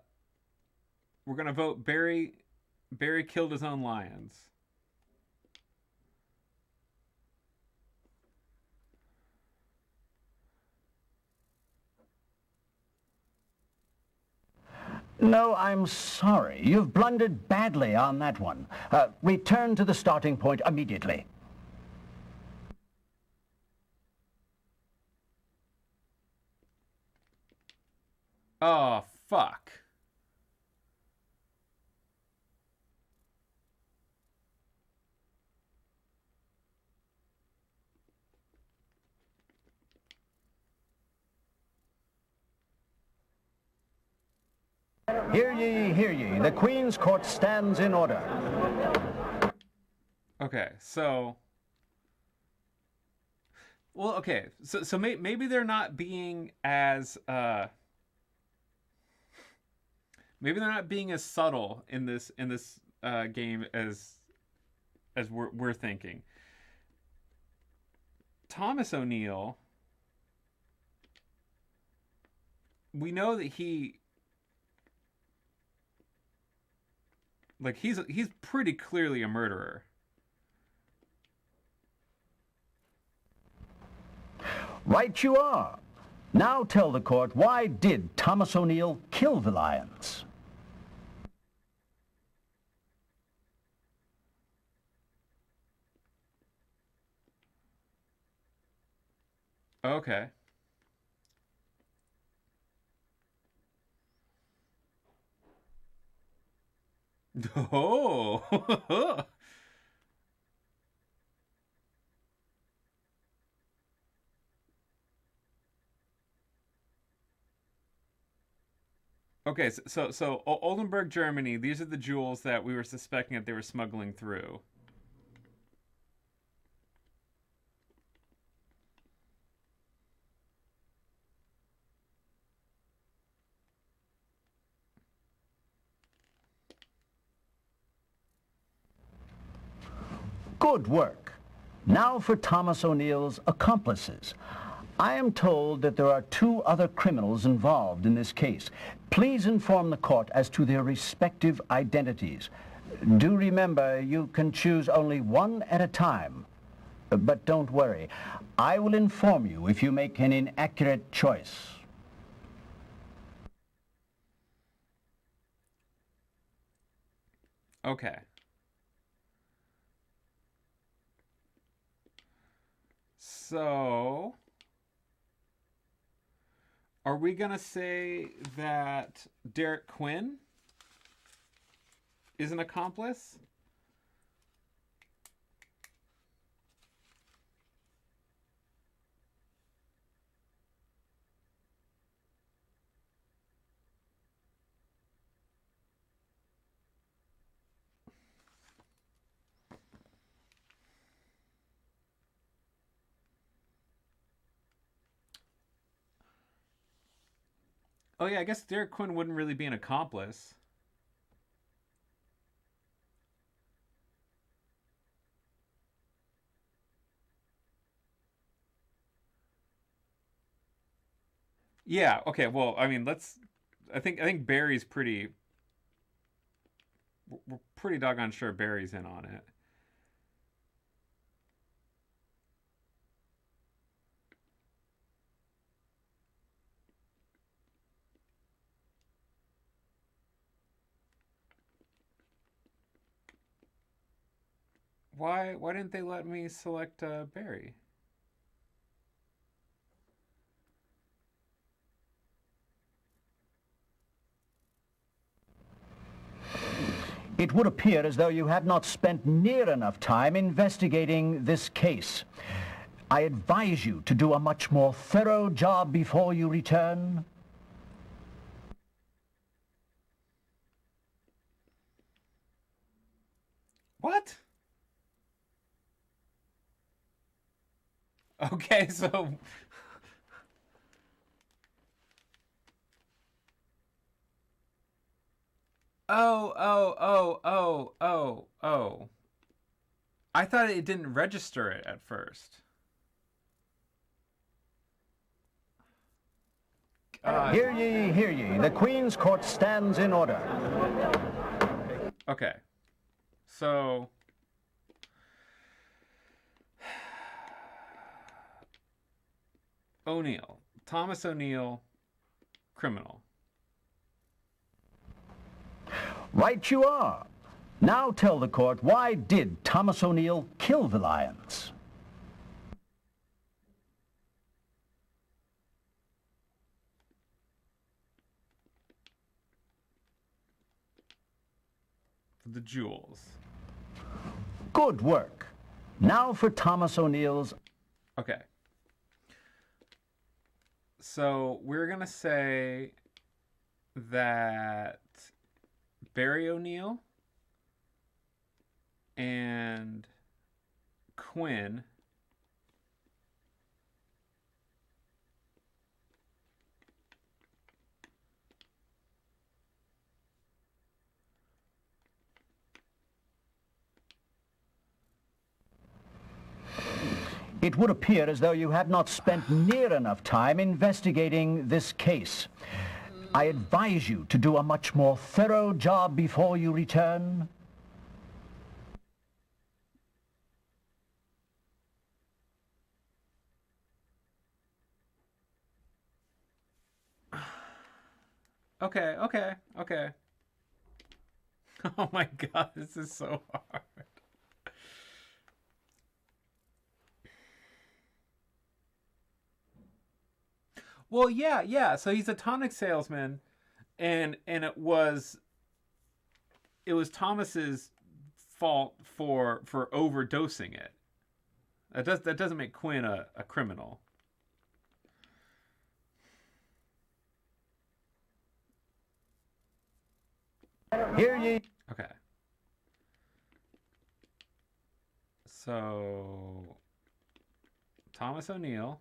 gonna vote Barry. Barry killed his own lions. No, I'm sorry. You've blundered badly on that one. Return to the starting point immediately. Oh, fuck. Hear ye, hear ye. The Queen's Court stands in order. Okay, so... Well, okay, so maybe they're not being as... Maybe they're not being as subtle in this game as we're thinking. Thomas O'Neill, we know that he's pretty clearly a murderer. Right you are. Now tell the court, why did Thomas O'Neill kill the lions? Okay. Oh. Okay, so Oldenburg, Germany. These are the jewels that we were suspecting that they were smuggling through. Good work. Now for Thomas O'Neill's accomplices. I am told that there are 2 other criminals involved in this case. Please inform the court as to their respective identities. Do remember, you can choose only one at a time. But don't worry. I will inform you if you make an inaccurate choice. Okay. So, are we going to say that Derek Quinn is an accomplice? Oh yeah, I guess Derek Quinn wouldn't really be an accomplice. Yeah, okay, well, I mean, I think Barry's we're pretty doggone sure Barry's in on it. Why didn't they let me select Barry? It would appear as though you have not spent near enough time investigating this case. I advise you to do a much more thorough job before you return. What? Okay, so oh. I thought it didn't register it at first. Hear ye, hear ye. The Queen's Court stands in order. Okay. So O'Neill. Thomas O'Neill, criminal. Right you are. Now tell the court, why did Thomas O'Neill kill the lions? The jewels. Good work. Now for Thomas O'Neill's... Okay. So we're going to say that Barry O'Neill and Quinn It would appear as though you have not spent near enough time investigating this case. I advise you to do a much more thorough job before you return. Okay. Oh my god, this is so hard. Well, yeah. So he's a tonic salesman, and it was Thomas's fault for overdosing it. That doesn't make Quinn a criminal. Hear ye. Okay. So, Thomas O'Neill.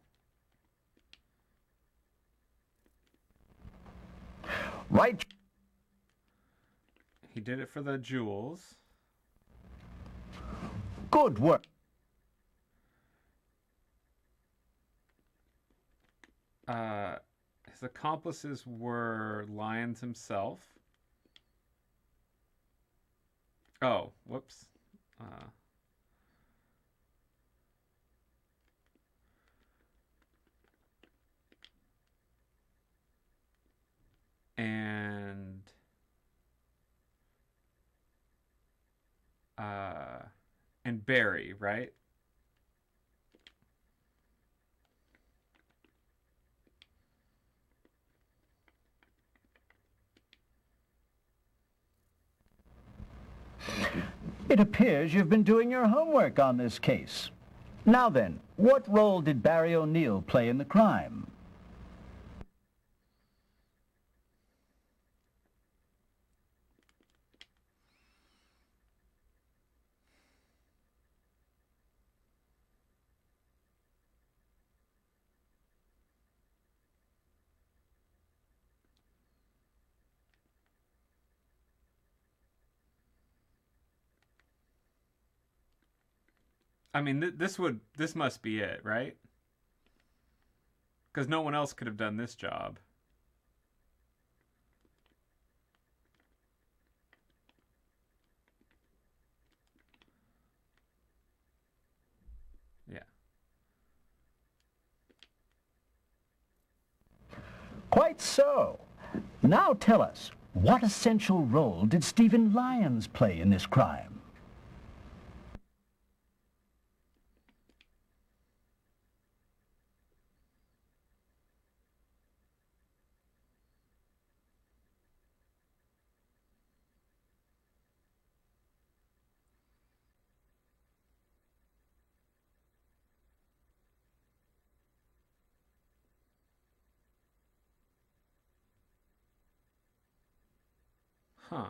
Right. He did it for the jewels. Good work. His accomplices were Lyons himself. Oh, whoops. And Barry, right? It appears you've been doing your homework on this case. Now then, what role did Barry O'Neill play in the crime? I mean, this must be it, right? Because no one else could have done this job. Yeah. Quite so. Now tell us, what essential role did Stephen Lyons play in this crime? Huh.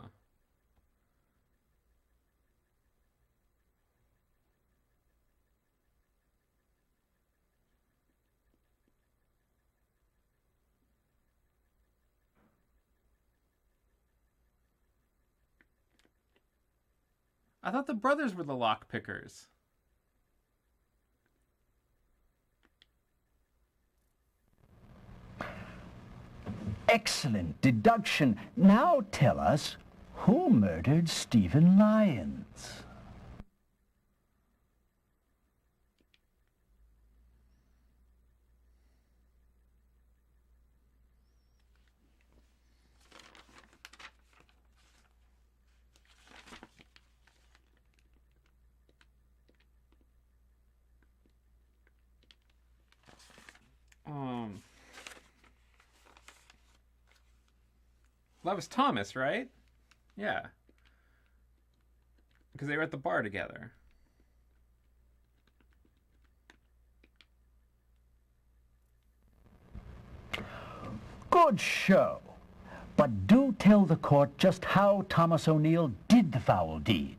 I thought the brothers were the lock pickers. Excellent deduction. Now tell us, who murdered Stephen Lyons? That was Thomas, right? Yeah. Because they were at the bar together. Good show. But do tell the court just how Thomas O'Neill did the foul deed.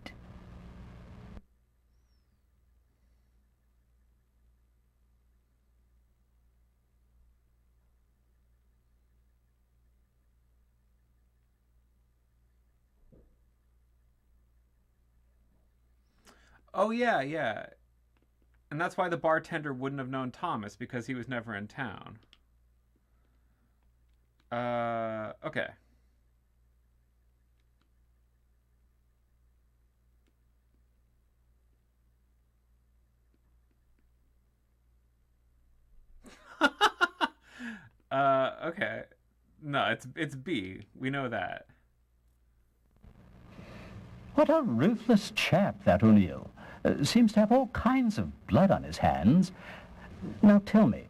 Oh, yeah, yeah. And that's why the bartender wouldn't have known Thomas, because he was never in town. Okay. Okay. No, it's B. We know that. What a ruthless chap, that O'Neill. Seems to have all kinds of blood on his hands. Now tell me,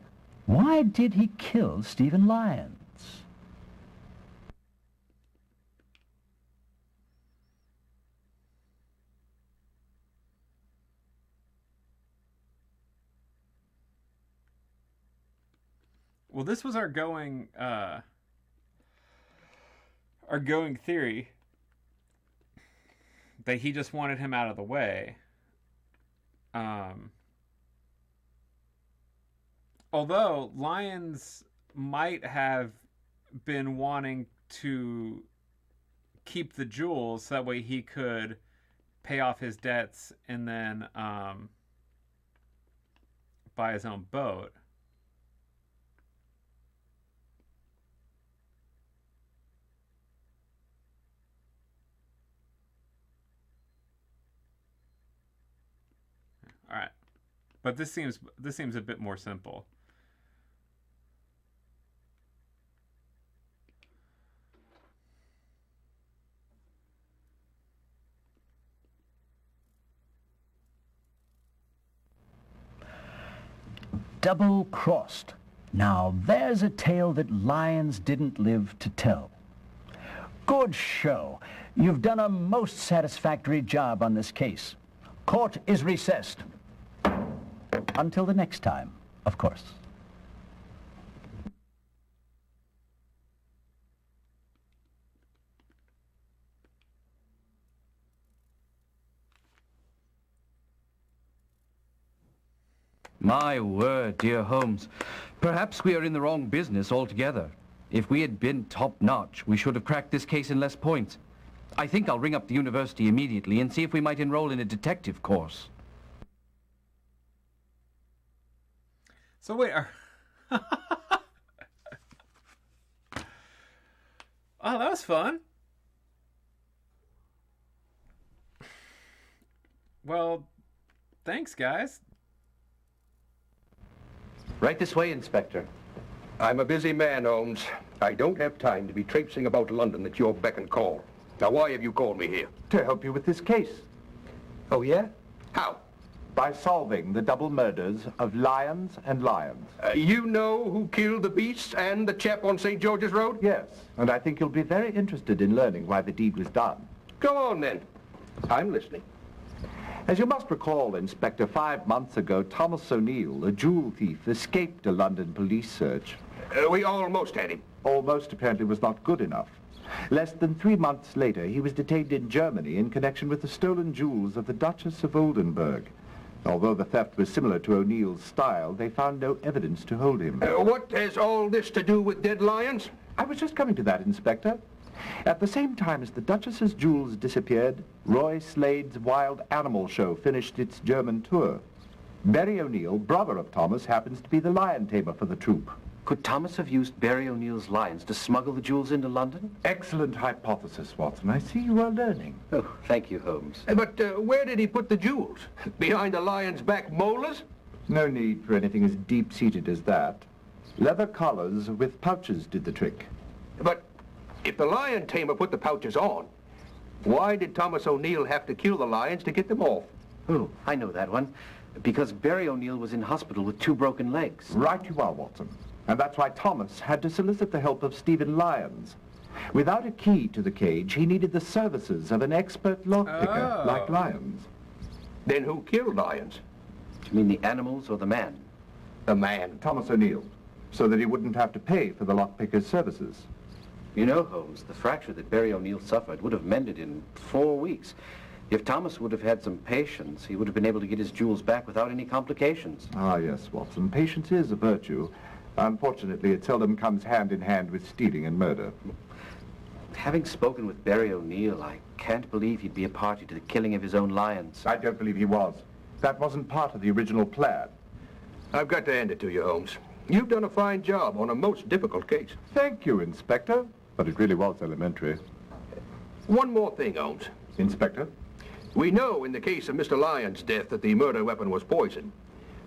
why did he kill Stephen Lyons? Well, this was our going theory. that he just wanted him out of the way. Although Lyons might have been wanting to keep the jewels so that way he could pay off his debts and then buy his own boat. All right, but this seems a bit more simple. Double-crossed. Now, there's a tale that Lyons didn't live to tell. Good show. You've done a most satisfactory job on this case. Court is recessed. Until the next time, of course. My word, dear Holmes. Perhaps we are in the wrong business altogether. If we had been top-notch, we should have cracked this case in less points. I think I'll ring up the university immediately and see if we might enroll in a detective course. So wait, oh, that was fun. Well, thanks, guys. Right this way, Inspector. I'm a busy man, Holmes. I don't have time to be traipsing about London at your beck and call. Now, why have you called me here? To help you with this case. Oh, yeah? How? By solving the double murders of Lyons and Lyons. You know who killed the beasts and the chap on St. George's Road? Yes, and I think you'll be very interested in learning why the deed was done. Go on, then. I'm listening. As you must recall, Inspector, 5 months ago, Thomas O'Neill, a jewel thief, escaped a London police search. We almost had him. Almost apparently was not good enough. Less than 3 months later, he was detained in Germany in connection with the stolen jewels of the Duchess of Oldenburg. Although the theft was similar to O'Neill's style, they found no evidence to hold him. What has all this to do with dead Lyons? I was just coming to that, Inspector. At the same time as the Duchess's jewels disappeared, Roy Slade's Wild Animal Show finished its German tour. Barry O'Neill, brother of Thomas, happens to be the lion tamer for the troupe. Could Thomas have used Barry O'Neill's lions to smuggle the jewels into London? Excellent hypothesis, Watson. I see you are learning. Oh, thank you, Holmes. But where did he put the jewels? Behind the lion's back molars? No need for anything as deep-seated as that. Leather collars with pouches did the trick. But if the lion tamer put the pouches on, why did Thomas O'Neill have to kill the lions to get them off? Oh, I know that one. Because Barry O'Neill was in hospital with 2 broken legs. Right you are, Watson. And that's why Thomas had to solicit the help of Stephen Lyons. Without a key to the cage, he needed the services of an expert lockpicker like Lyons. Then who killed Lyons? Do you mean the animals or the man? The man. Thomas O'Neill, so that he wouldn't have to pay for the lockpicker's services. You know, Holmes, the fracture that Barry O'Neill suffered would have mended in 4 weeks. If Thomas would have had some patience, he would have been able to get his jewels back without any complications. Ah, yes, Watson. Patience is a virtue. Unfortunately, it seldom comes hand in hand with stealing and murder. Having spoken with Barry O'Neill, I can't believe he'd be a party to the killing of his own lions. I don't believe he was. That wasn't part of the original plan. I've got to hand it to you, Holmes. You've done a fine job on a most difficult case. Thank you, Inspector. But it really was elementary. One more thing, Holmes. Inspector? We know in the case of Mr. Lyons' death that the murder weapon was poison.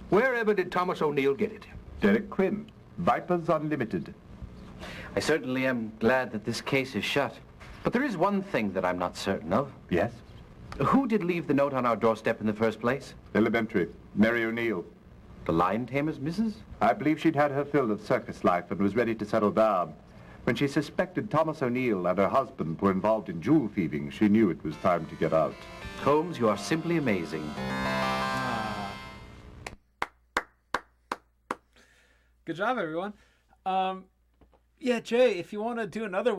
Wherever did Thomas O'Neill get it? Derek Quinn, Vipers Unlimited. I certainly am glad that this case is shut. But there is one thing that I'm not certain of. Yes? Who did leave the note on our doorstep in the first place? Elementary. Mary O'Neill. The lion tamer's missus? I believe she'd had her fill of circus life and was ready to settle down. When she suspected Thomas O'Neill and her husband were involved in jewel thieving, she knew it was time to get out. Holmes, you are simply amazing. Good job, everyone. Yeah, Jay, if you want to do another